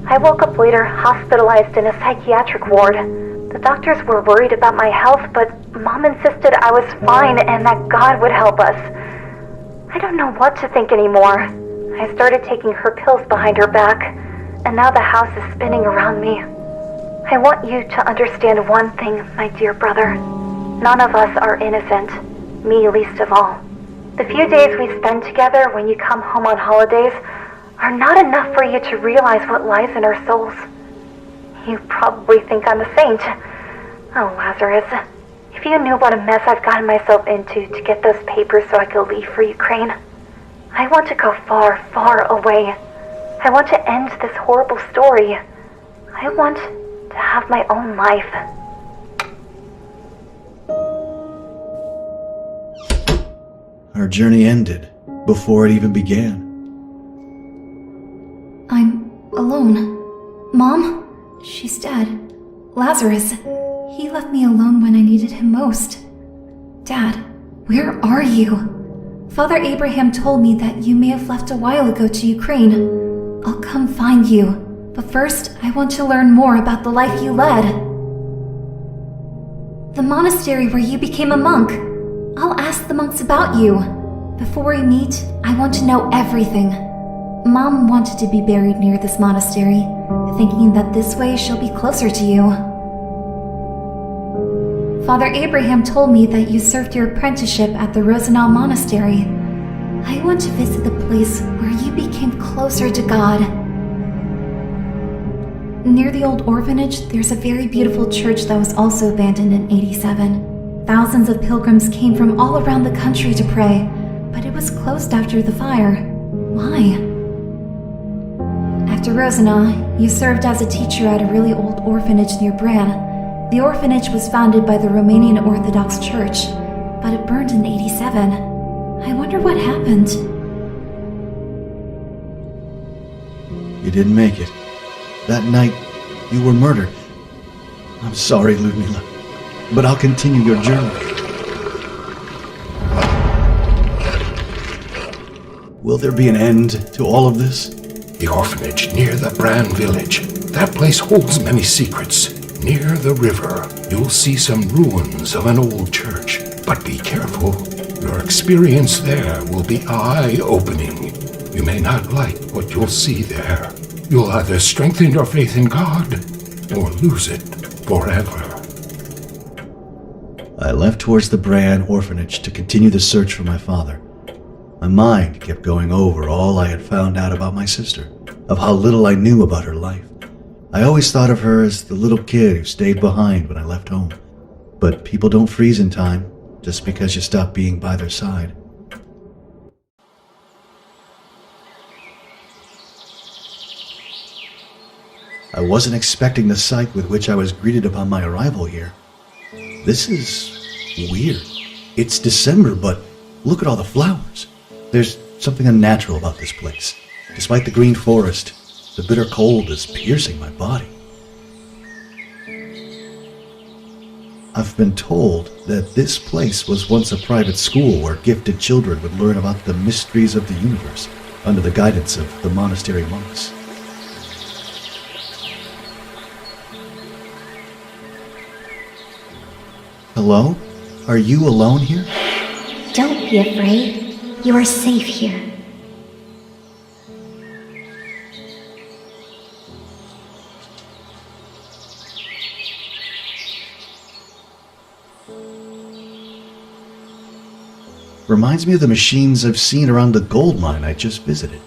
I woke up later hospitalized in a psychiatric ward. The doctors were worried about my health, but Mom insisted I was fine and that God would help us. I don't know what to think anymore. I started taking her pills behind her back, and now the house is spinning around me. I want you to understand one thing, my dear brother. None of us are innocent. Me least of all. The few days we spend together when you come home on holidays are not enough for you to realize what lies in our souls. You probably think I'm a saint. Oh, Lazarus, if you knew what a mess I've gotten myself into to get those papers so I could leave for Ukraine. I want to go far, far away. I want to end this horrible story. I want to have my own life. Our journey ended before it even began. I'm alone. Mom? She's dead. Lazarus, he left me alone when I needed him most. Dad, where are you? Father Abraham told me that you may have left a while ago to Ukraine. I'll come find you, but first I want to learn more about the life you led. The monastery where you became a monk. I'll ask the monks about you. Before we meet, I want to know everything. Mom wanted to be buried near this monastery, thinking that this way she'll be closer to you. Father Abraham told me that you served your apprenticeship at the Rosenau Monastery. I want to visit the place where you became closer to God. Near the old orphanage, there's a very beautiful church that was also abandoned in '87. Thousands of pilgrims came from all around the country to pray, but it was closed after the fire. Why? After Rosenau, you served as a teacher at a really old orphanage near Bran. The orphanage was founded by the Romanian Orthodox Church, but it burned in '87. I wonder what happened. You didn't make it. That night, you were murdered. I'm sorry, Ludmila, but I'll continue your journey. Will there be an end to all of this? The orphanage near the Bran village. That place holds many secrets. Near the river, you'll see some ruins of an old church. But be careful. Your experience there will be eye-opening. You may not like what you'll see there. You'll either strengthen your faith in God or lose it forever. I left towards the Bran orphanage to continue the search for my father. My mind kept going over all I had found out about my sister, of how little I knew about her life. I always thought of her as the little kid who stayed behind when I left home. But people don't freeze in time just because you stop being by their side. I wasn't expecting the sight with which I was greeted upon my arrival here. This is weird. It's December, but look at all the flowers. There's something unnatural about this place. Despite the green forest, the bitter cold is piercing my body. I've been told that this place was once a private school where gifted children would learn about the mysteries of the universe under the guidance of the monastery monks. Hello? Are you alone here? Don't be afraid. You are safe here. Reminds me of the machines I've seen around the gold mine I just visited.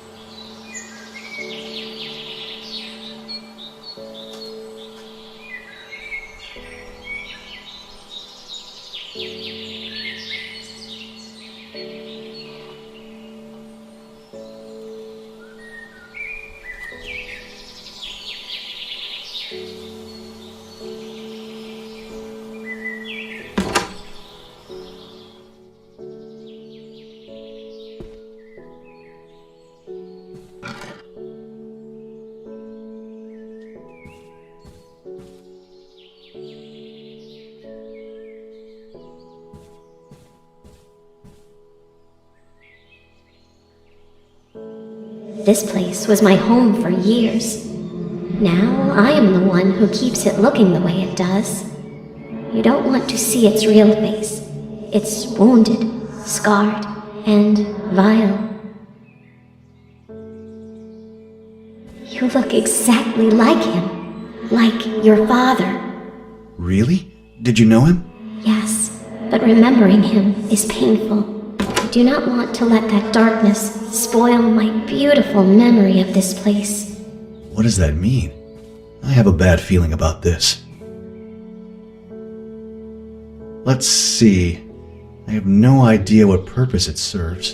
This place was my home for years. Now I am the one who keeps it looking the way it does. You don't want to see its real face. It's wounded, scarred, and vile. You look exactly like him. Like your father. Really? Did you know him? Yes, but remembering him is painful. I do not want to let that darkness spoil my beautiful memory of this place. What does that mean? I have a bad feeling about this. Let's see. I have no idea what purpose it serves.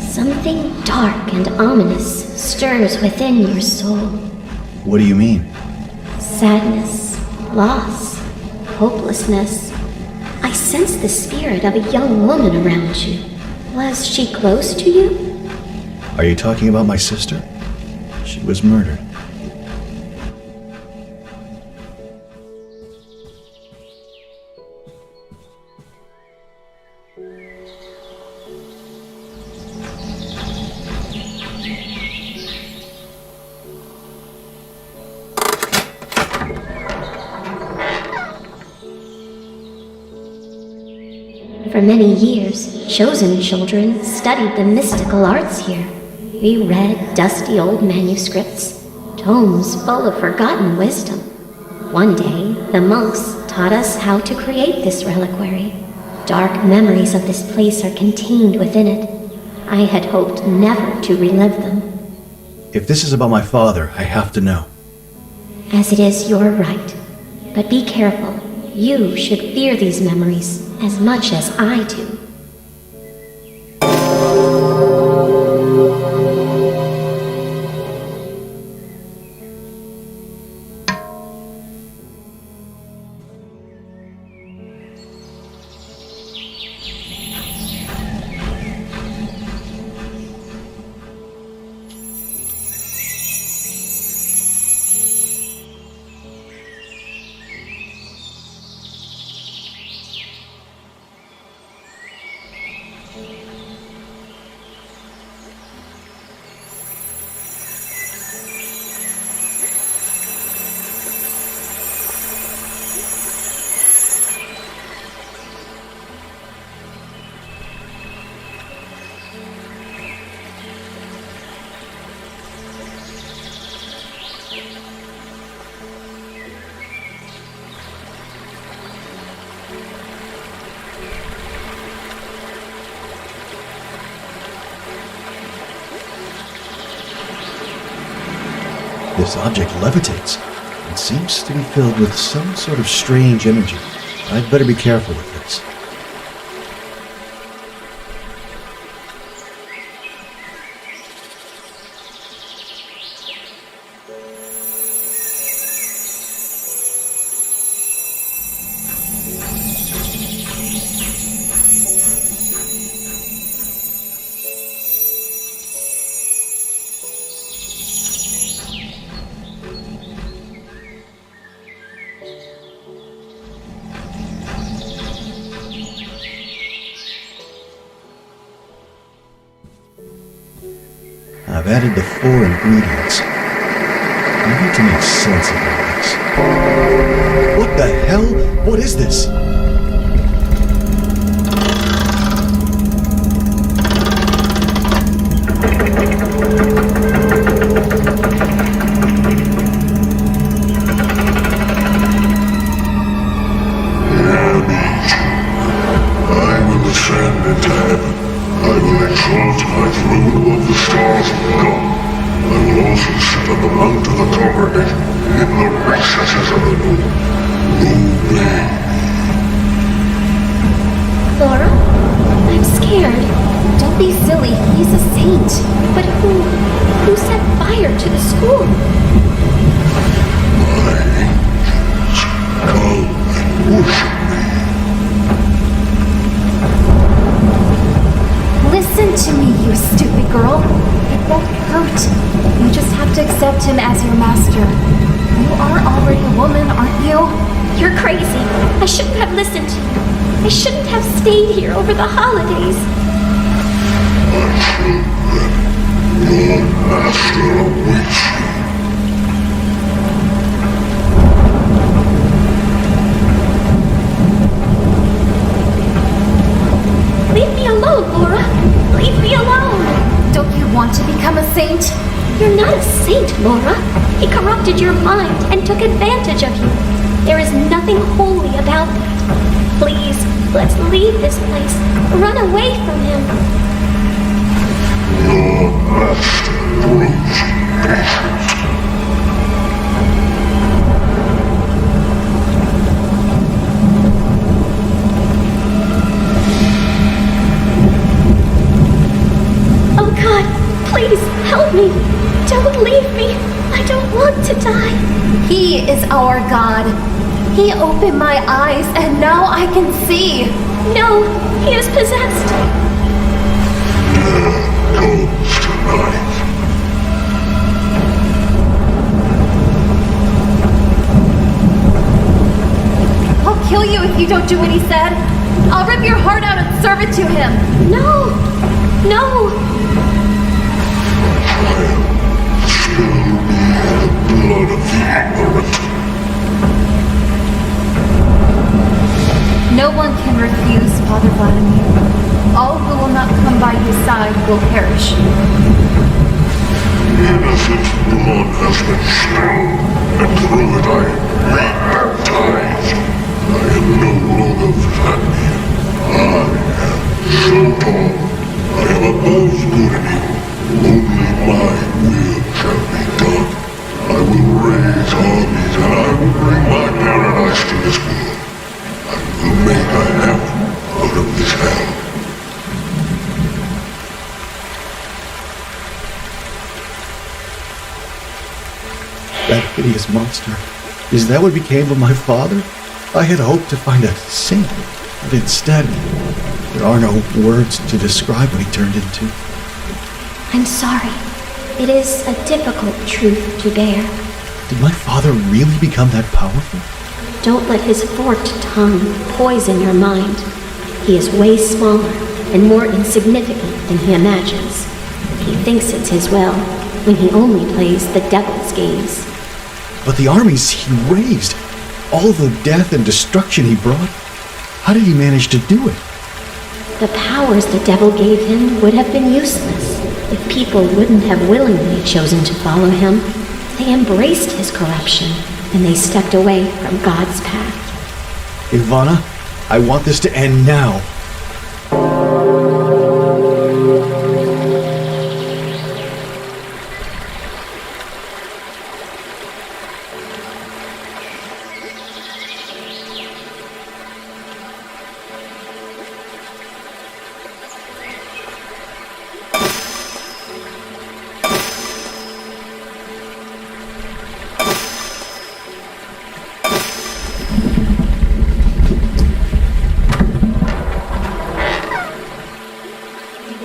Something dark and ominous stirs within your soul. What do you mean? Sadness, loss, hopelessness. I sense the spirit of a young woman around you. Was she close to you? Are you talking about my sister? She was murdered. For many years, chosen children studied the mystical arts here. We read dusty old manuscripts, tomes full of forgotten wisdom. One day, the monks taught us how to create this reliquary. Dark memories of this place are contained within it. I had hoped never to relive them. If this is about my father, I have to know. As it is your right. But be careful. You should fear these memories as much as I do. This object levitates. It seems to be filled with some sort of strange energy. I'd better be careful with this. I've added the 4 ingredients. I need to make sense of all this. What the hell? What is this? I will ascend into heaven. I will exalt my throne above the stars of God. I will also sit on the mount of the covenant in the recesses of the moon. Obey. Laura? I'm scared. Don't be silly. He's a saint. But who set fire to the school? My angels, come and worship me. Listen to me, you stupid girl. It won't hurt. You just have to accept him as your master. You are already a woman, aren't you? You're crazy. I shouldn't have listened to you. I shouldn't have stayed here over the holidays. My children, your master awaits you. Leave me alone, Laura. Leave me alone. Don't you want to become a saint? You're not a saint, Laura. He corrupted your mind and took advantage of you. There is nothing holy about that. Please, let's leave this place. Run away from him. Your master approaches. Oh God, please help me. Don't leave me. I don't want to die. He is our God. He opened my eyes and now I can see. No, he is possessed. Death comes tonight. I'll kill you if you don't do what he said. I'll rip your heart out and serve it to him. No, no. Blood of the ignorant. No one can refuse, Father Vladimir. All who will not come by his side will perish. Innocent blood has been spilled, and through it I am rebaptized. I am no longer Vladimir. I am Sultan. I am above good and evil. Only my will shall be done. I will raise armies and I will bring my paradise to this world. I will make a heaven out of this hell. That hideous monster. Is that what became of my father? I had hoped to find a saint, but instead, there are no words to describe what he turned into. I'm sorry. It is a difficult truth to bear. Did my father really become that powerful? Don't let his forked tongue poison your mind. He is way smaller and more insignificant than he imagines. He thinks it's his will, when he only plays the devil's games. But the armies he raised, all the death and destruction he brought, how did he manage to do it? The powers the devil gave him would have been useless if people wouldn't have willingly chosen to follow him. They embraced his corruption, and they stepped away from God's path. Ivana, I want this to end now.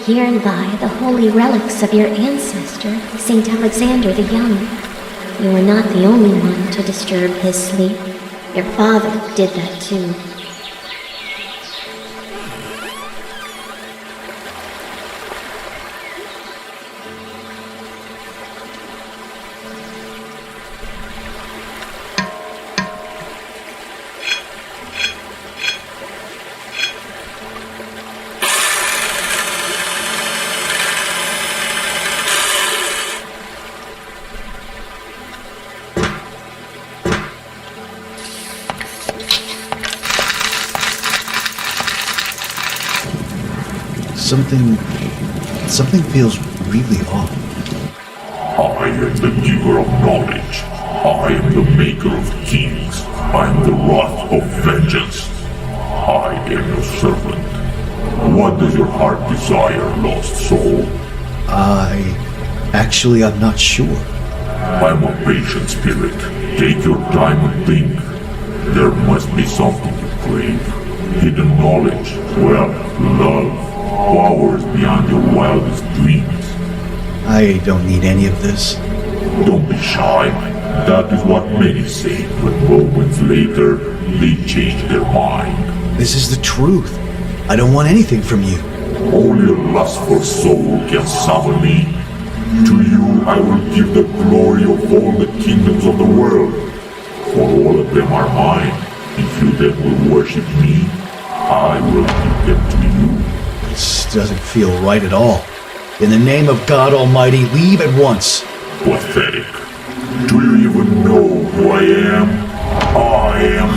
Here lie the holy relics of your ancestor, Saint Alexander the Young. You were not the only one to disturb his sleep. Your father did that too. Something feels really off. I am the giver of knowledge. I am the maker of kings. I am the wrath of vengeance. I am your servant. What does your heart desire, lost soul? I'm not sure. I'm a patient spirit. Take your time and think. There must be something you crave. Hidden knowledge, wealth, love, powers beyond your wildest dreams. I don't need any of this. Don't be shy. That is what many say, but moments later, they change their mind. This is the truth. I don't want anything from you. Only a lustful soul can summon me. To you I will give the glory of all the kingdoms of the world. For all of them are mine. If you then will worship me, I will give them to you. This doesn't feel right at all. In the name of God Almighty, leave at once. Pathetic. Do you even know who I am? I am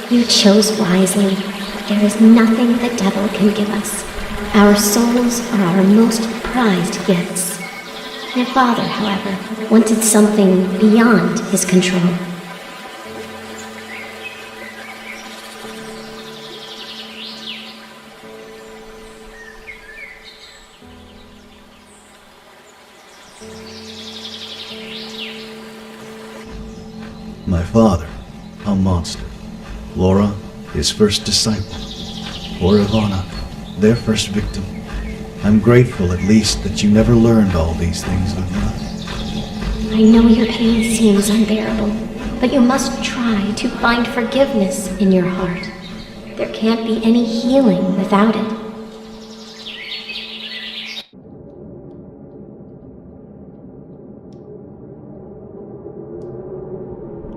You chose wisely. There is nothing the devil can give us. Our souls are our most prized gifts. Your father, however, wanted something beyond his control. My father, a monster. Laura, his first disciple. Poor Ivana, their first victim. I'm grateful at least that you never learned all these things, Ludmilla. I know your pain seems unbearable, but you must try to find forgiveness in your heart. There can't be any healing without it.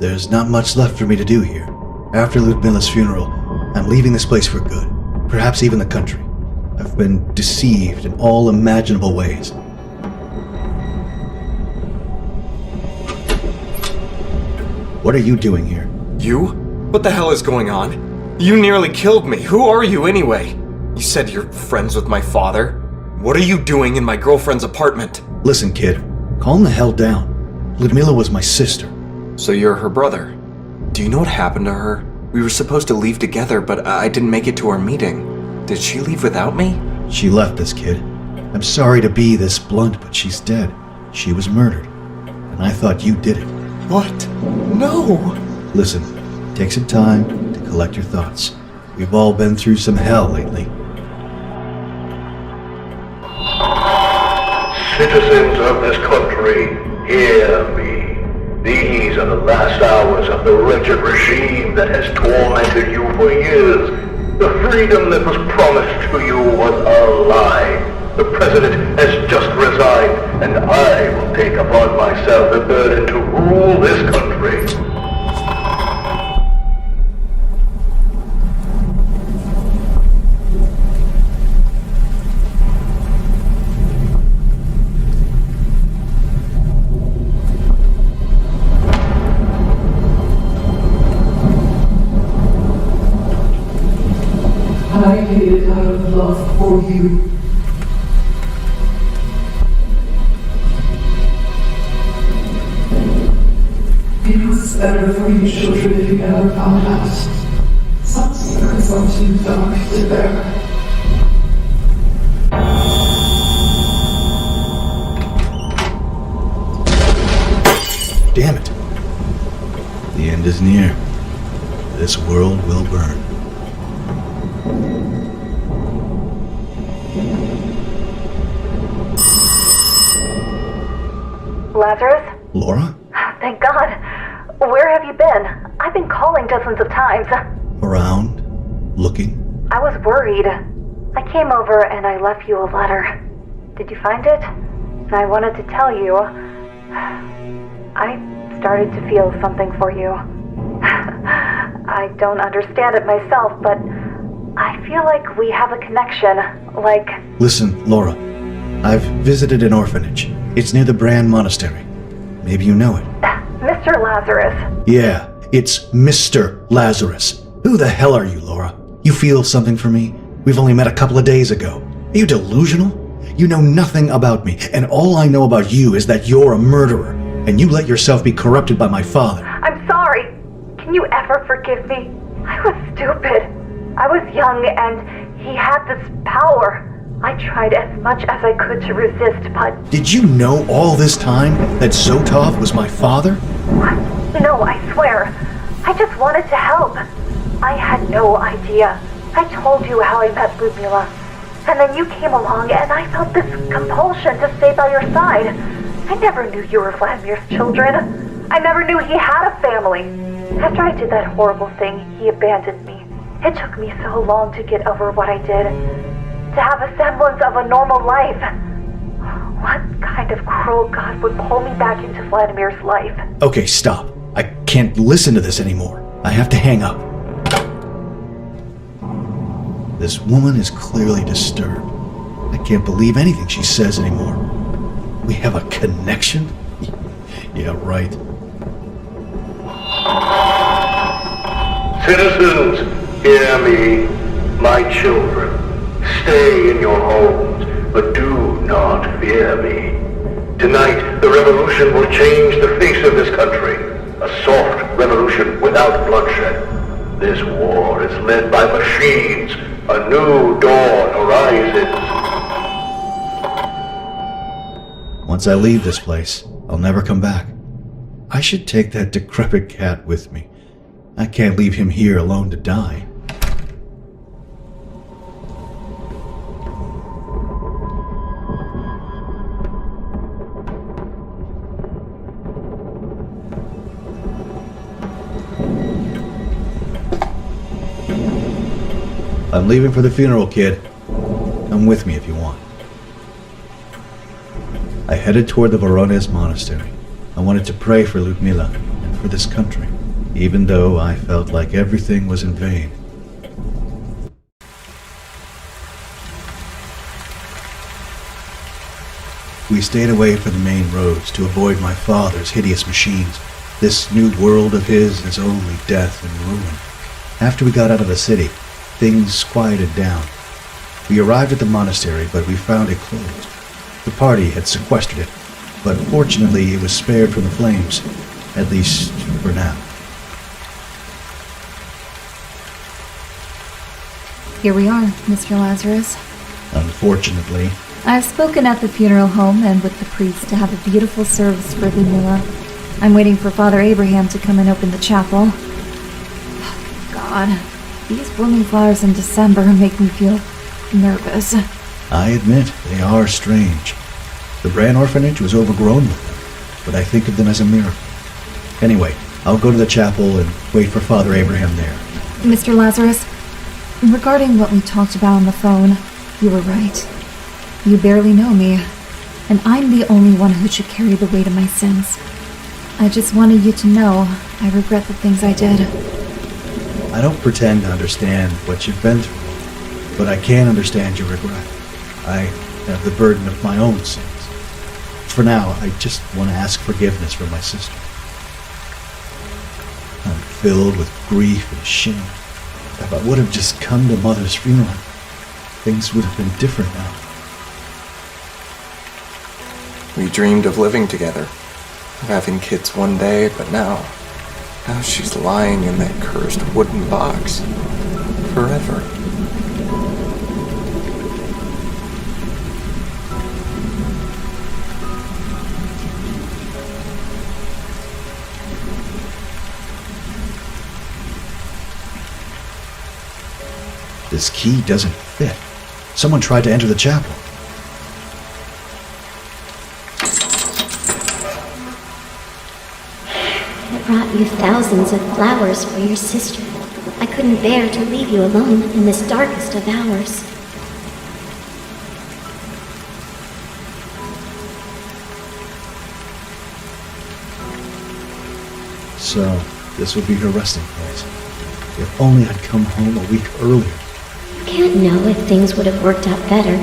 There's not much left for me to do here. After Ludmilla's funeral, I'm leaving this place for good. Perhaps even the country. I've been deceived in all imaginable ways. What are you doing here? You? What the hell is going on? You nearly killed me. Who are you anyway? You said you're friends with my father. What are you doing in my girlfriend's apartment? Listen, kid. Calm the hell down. Ludmilla was my sister. So you're her brother. Do you know what happened to her? We were supposed to leave together, but I didn't make it to our meeting. Did she leave without me? She left us, kid. I'm sorry to be this blunt, but she's dead. She was murdered. And I thought you did it. What? No! Listen, take some time to collect your thoughts. We've all been through some hell lately. Citizens of this country, hear me. These are the last hours of the wretched regime that has tormented you for years. The freedom that was promised to you was a lie. The president has just resigned, and I will take upon myself the burden to rule this country. I did it out of love for you. It was better for you children if you never found out. Some secrets are too dark to bear. Damn it. The end is near. This world will burn. Lazarus? Laura? Thank God. Where have you been? I've been calling dozens of times. Around? Looking? I was worried. I came over and I left you a letter. Did you find it? I wanted to tell you. I started to feel something for you. I don't understand it myself, but I feel like we have a connection. Like... Listen, Laura. I've visited an orphanage. It's near the Brand Monastery. Maybe you know it. Mr. Lazarus. Yeah, it's Mr. Lazarus. Who the hell are you, Laura? You feel something for me? We've only met a couple of days ago. Are you delusional? You know nothing about me, and all I know about you is that you're a murderer, and you let yourself be corrupted by my father. I'm sorry. Can you ever forgive me? I was stupid. I was young, and he had this power. I tried as much as I could to resist, but... Did you know all this time that Zotov was my father? What? No, I swear. I just wanted to help. I had no idea. I told you how I met Ludmilla. And then you came along and I felt this compulsion to stay by your side. I never knew you were Vladimir's children. I never knew he had a family. After I did that horrible thing, he abandoned me. It took me so long to get over what I did. To have a semblance of a normal life. What kind of cruel god would pull me back into Vladimir's life? Okay, stop. I can't listen to this anymore. I have to hang up. This woman is clearly disturbed. I can't believe anything she says anymore. We have a connection? Yeah, right. Citizens, hear me. My children, stay in your homes, but do not fear me. Tonight, the revolution will change the face of this country. A soft revolution without bloodshed. This war is led by machines. A new dawn arises. Once I leave this place, I'll never come back. I should take that decrepit cat with me. I can't leave him here alone to die. I'm leaving for the funeral, kid. Come with me if you want. I headed toward the Voronezh monastery. I wanted to pray for Ludmila and for this country, even though I felt like everything was in vain. We stayed away from the main roads to avoid my father's hideous machines. This new world of his is only death and ruin. After we got out of the city, things quieted down. We arrived at the monastery, but we found it closed. The party had sequestered it, but fortunately it was spared from the flames, at least for now. Here we are, Mr. Lazarus. Unfortunately, I've spoken at the funeral home and with the priest to have a beautiful service for Ludmila. I'm waiting for Father Abraham to come and open the chapel. God, these blooming flowers in December make me feel nervous. I admit they are strange. The Bran orphanage was overgrown with them, but I think of them as a miracle. Anyway, I'll go to the chapel and wait for Father Abraham there. Mr. Lazarus, regarding what we talked about on the phone, you were right. You barely know me, and I'm the only one who should carry the weight of my sins. I just wanted you to know I regret the things I did. I don't pretend to understand what you've been through, but I can understand your regret. I have the burden of my own sins. For now, I just want to ask forgiveness for my sister. I'm filled with grief and shame. If I would have just come to Mother's funeral, things would have been different now. We dreamed of living together, of having kids one day, but now she's lying in that cursed wooden box. Forever. This key doesn't fit. Someone tried to enter the chapel. I brought you thousands of flowers for your sister. I couldn't bear to leave you alone in this darkest of hours. So, this would be her resting place. If only I'd come home a week earlier. You can't know if things would have worked out better.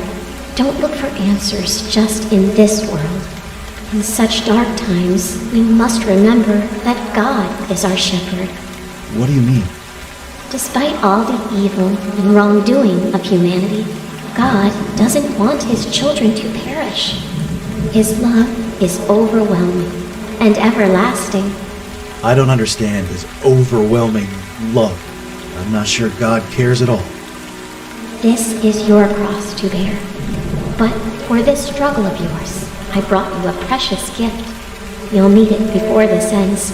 Don't look for answers just in this world. In such dark times, we must remember that God is our shepherd. What do you mean? Despite all the evil and wrongdoing of humanity, God doesn't want his children to perish. His love is overwhelming and everlasting. I don't understand his overwhelming love. I'm not sure God cares at all. This is your cross to bear. But for this struggle of yours, I brought you a precious gift. You'll need it before this ends.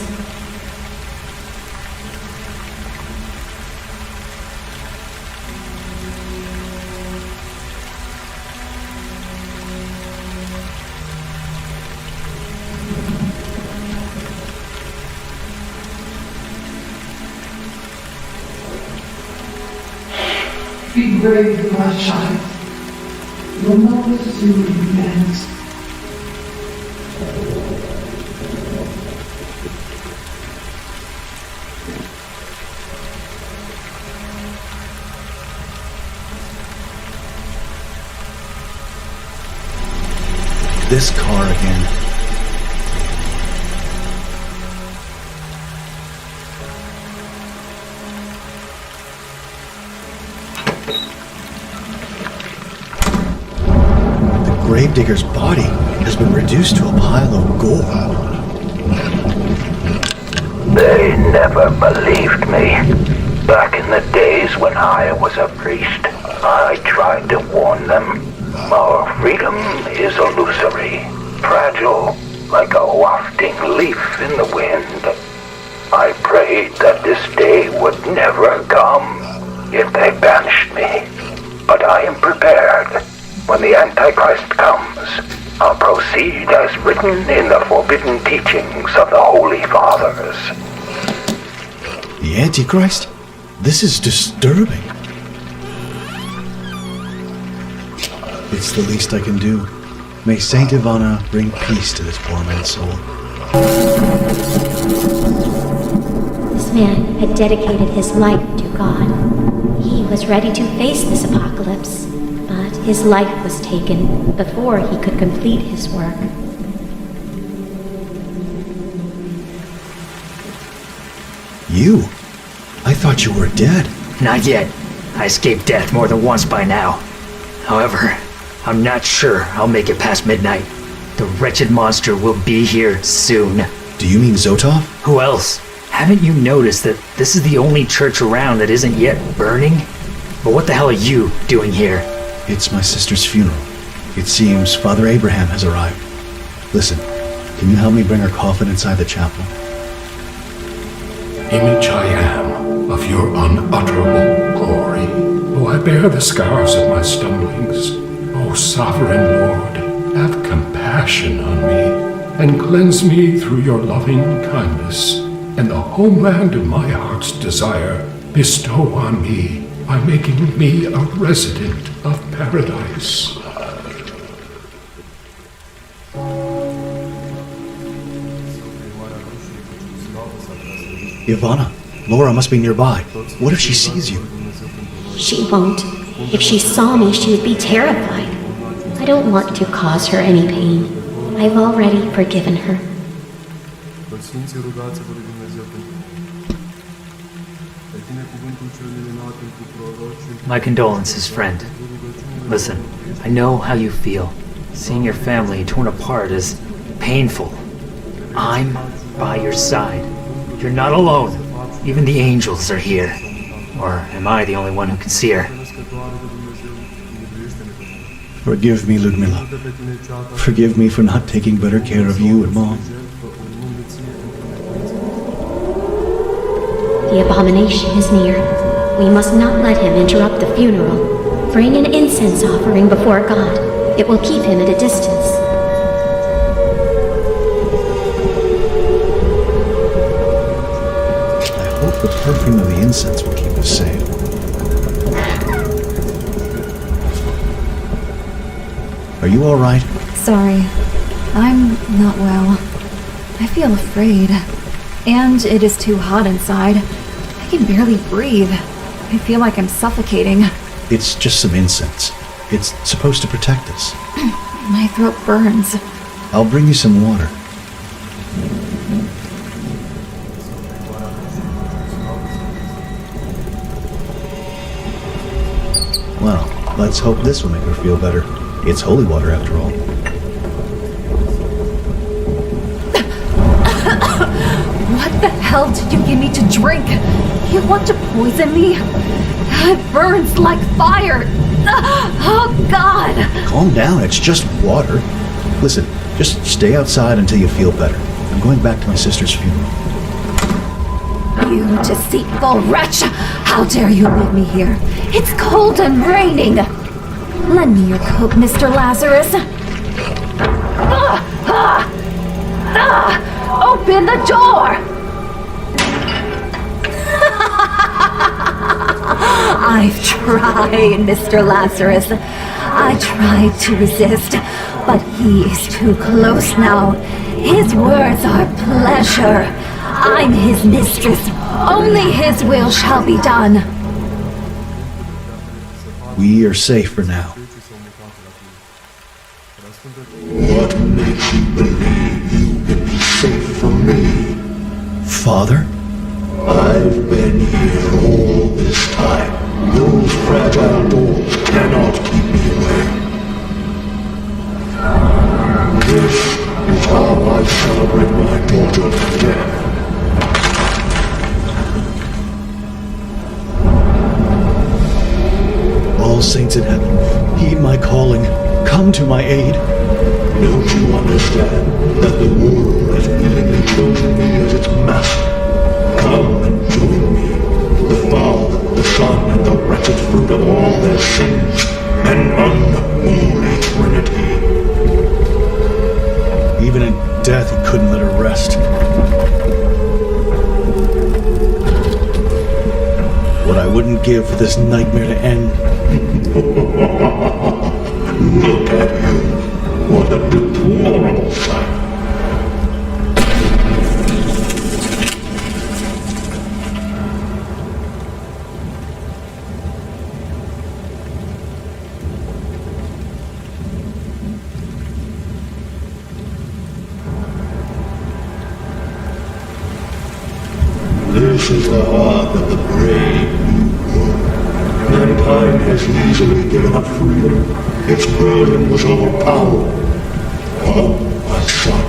Be brave, my child. Your mother soon ends. this car again. The gravedigger's body has been reduced to a pile of gore. They never believed me. Back in the days when I was a priest, I tried to warn them. Our freedom is illusory, fragile, like a wafting leaf in the wind. I prayed that this day would never come if they banished me. But I am prepared. When the Antichrist comes, I'll proceed as written in the forbidden teachings of the Holy Fathers. The Antichrist? This is disturbing. It's the least I can do. May Saint Ivana bring peace to this poor man's soul. This man had dedicated his life to God. He was ready to face this apocalypse, but his life was taken before he could complete his work. You? I thought you were dead. Not yet. I escaped death more than once by now. However, I'm not sure I'll make it past midnight. The wretched monster will be here soon. Do you mean Zotov? Who else? Haven't you noticed that this is the only church around that isn't yet burning? But what the hell are you doing here? It's my sister's funeral. It seems Father Abraham has arrived. Listen, can you help me bring her coffin inside the chapel? Image I am of your unutterable glory. Oh, I bear the scars of my stumblings. O sovereign Lord, have compassion on me, and cleanse me through your loving kindness, and the homeland of my heart's desire bestow on me by making me a resident of paradise. Ivana, Laura must be nearby. What if she sees you? She won't. If she saw me, she would be terrified. I don't want to cause her any pain. I've already forgiven her. My condolences, friend. Listen, I know how you feel. Seeing your family torn apart is painful. I'm by your side. You're not alone. Even the angels are here. Or am I the only one who can see her? Forgive me, Ludmilla. Forgive me for not taking better care of you and Mom. The abomination is near. We must not let him interrupt the funeral. Bring an incense offering before God. It will keep him at a distance. The perfume of the incense will keep us safe. Are you all right? Sorry. I'm not well. I feel afraid. And it is too hot inside. I can barely breathe. I feel like I'm suffocating. It's just some incense. It's supposed to protect us. My throat burns. I'll bring you some water. Well, let's hope this will make her feel better. It's holy water after all. What the hell did you give me to drink? You want to poison me? It burns like fire. Oh, God! Calm down, it's just water. Listen, just stay outside until you feel better. I'm going back to my sister's funeral. You deceitful wretch! How dare you leave me here? It's cold and raining! Lend me your coat, Mr. Lazarus. Open the door! I've tried, Mr. Lazarus. I tried to resist, but he is too close now. His words are pleasure. I'm his mistress. Only his will shall be done. We are safe for now. What makes you believe you can be safe from me? Father? I've been here all this time. Those fragile doors cannot keep me away. This is how I celebrate my daughter's death. All saints in heaven, heed my calling. Come to my aid. Don't you understand that the world has willingly chosen me as its master? Come and join me. The Father, the Son, and the wretched fruit of all their sins, an unholy Trinity. Even in death, he couldn't let her rest. What I wouldn't give for this nightmare to end. Look at you. What a deplorable sight. This is the heart of the brave new world. Mankind has easily given up freedom. Its burden was overpowered. Come, my son,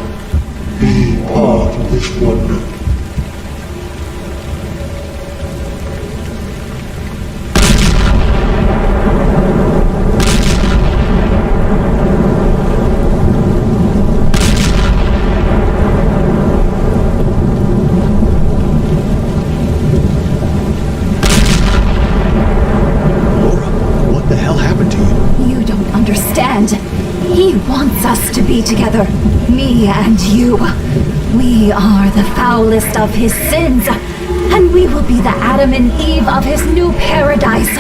be part of this wonder. He wants us to be together, me and you. We are the foulest of his sins, and we will be the Adam and Eve of his new paradise.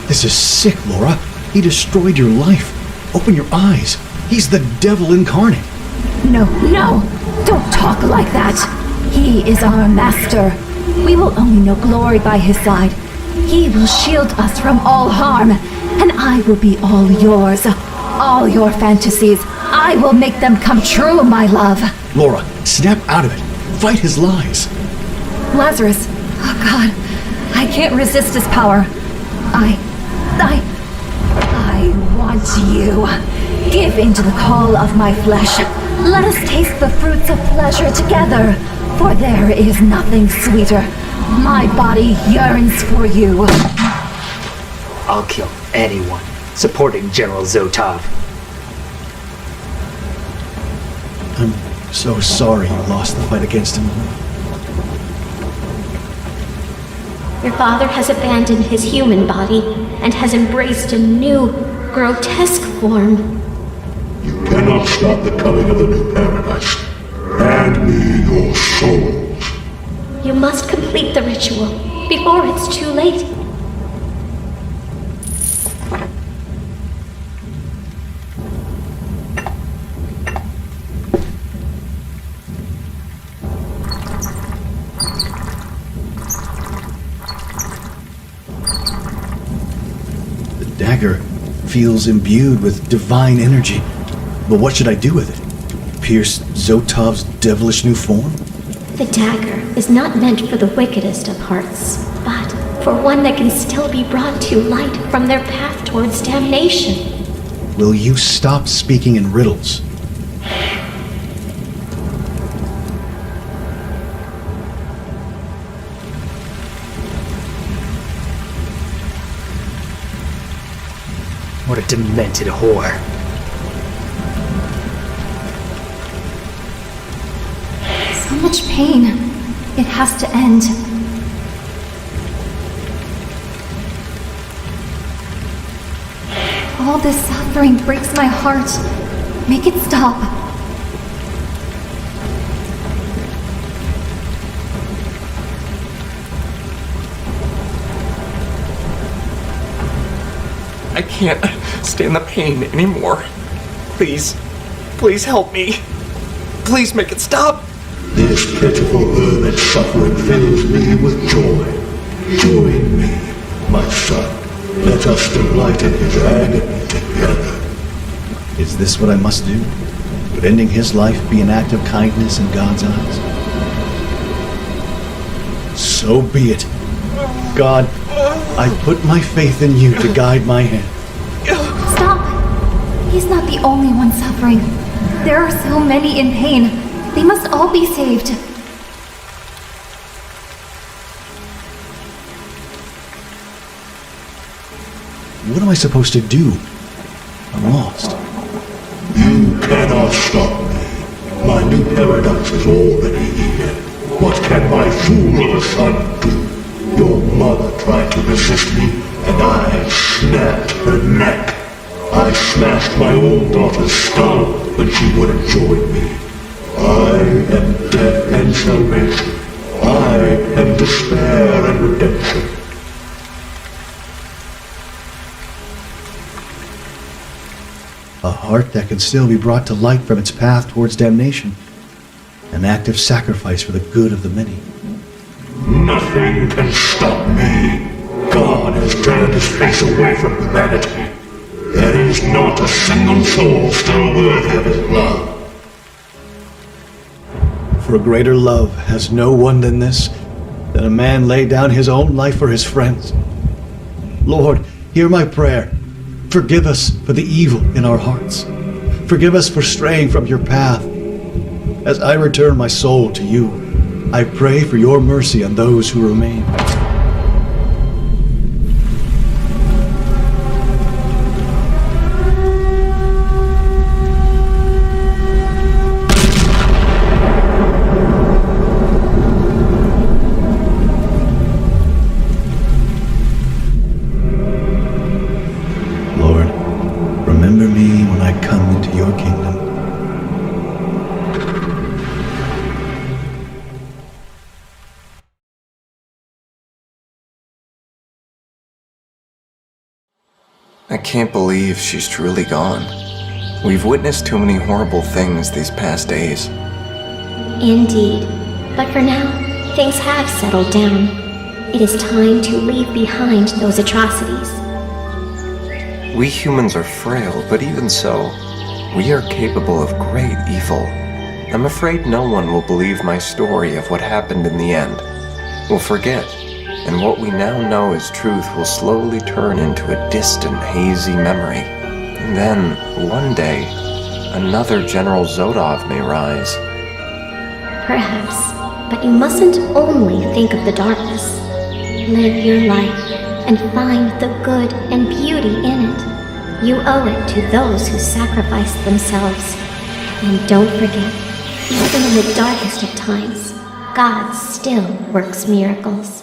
This is sick, Laura. He destroyed your life. Open your eyes. He's the devil incarnate. No, don't talk like that. He is our master. We will only know glory by his side. He will shield us from all harm, and I will be all yours. All your fantasies, I will make them come true, my love. Laura, snap out of it. Fight his lies. Lazarus, oh God, I can't resist his power. I want you. Give in to the call of my flesh. Let us taste the fruits of pleasure together, for there is nothing sweeter. My body yearns for you. I'll kill anyone supporting General Zotov. I'm so sorry you lost the fight against him. Your father has abandoned his human body and has embraced a new, grotesque form. You cannot stop the coming of the new paradise. Hand me your souls. You must complete the ritual before it's too late. Dagger feels imbued with divine energy. But what should I do with it? Pierce Zotov's devilish new form? The dagger is not meant for the wickedest of hearts, but for one that can still be brought to light from their path towards damnation. Will you stop speaking in riddles? What a demented whore. So much pain. It has to end. All this suffering breaks my heart. Make it stop. I can't stand the pain anymore. Please help me. Please make it stop. This pitiful hermit's suffering fills me with joy. Join me, my son. Let us delight in his agony together. Is this what I must do? Would ending his life be an act of kindness in God's eyes? So be it. God, I put my faith in you to guide my hand. Stop! He's not the only one suffering. There are so many in pain. They must all be saved. What am I supposed to do? I'm lost. You cannot stop me. My new paradise is already here. What can my fool of a son do? Your mother tried to resist me, and I snapped her neck. I smashed my own daughter's skull when she wouldn't join me. I am death and salvation. I am despair and redemption. A heart that can still be brought to light from its path towards damnation. An act of sacrifice for the good of the many. Nothing can stop me. God has turned his face away from humanity. There is not a single soul still worthy of his blood. For greater love has no one than this, that a man lay down his own life for his friends. Lord, hear my prayer. Forgive us for the evil in our hearts. Forgive us for straying from your path. As I return my soul to you, I pray for your mercy on those who remain. Lord, remember me when I come into your kingdom. I can't believe she's truly gone. We've witnessed too many horrible things these past days. Indeed. But for now, things have settled down. It is time to leave behind those atrocities. We humans are frail, but even so, we are capable of great evil. I'm afraid no one will believe my story of what happened in the end. We'll forget, and what we now know as truth will slowly turn into a distant, hazy memory. And then, one day, another General Zodov may rise. Perhaps, but you mustn't only think of the darkness. Live your life and find the good and beauty in it. You owe it to those who sacrificed themselves. And don't forget, even in the darkest of times, God still works miracles.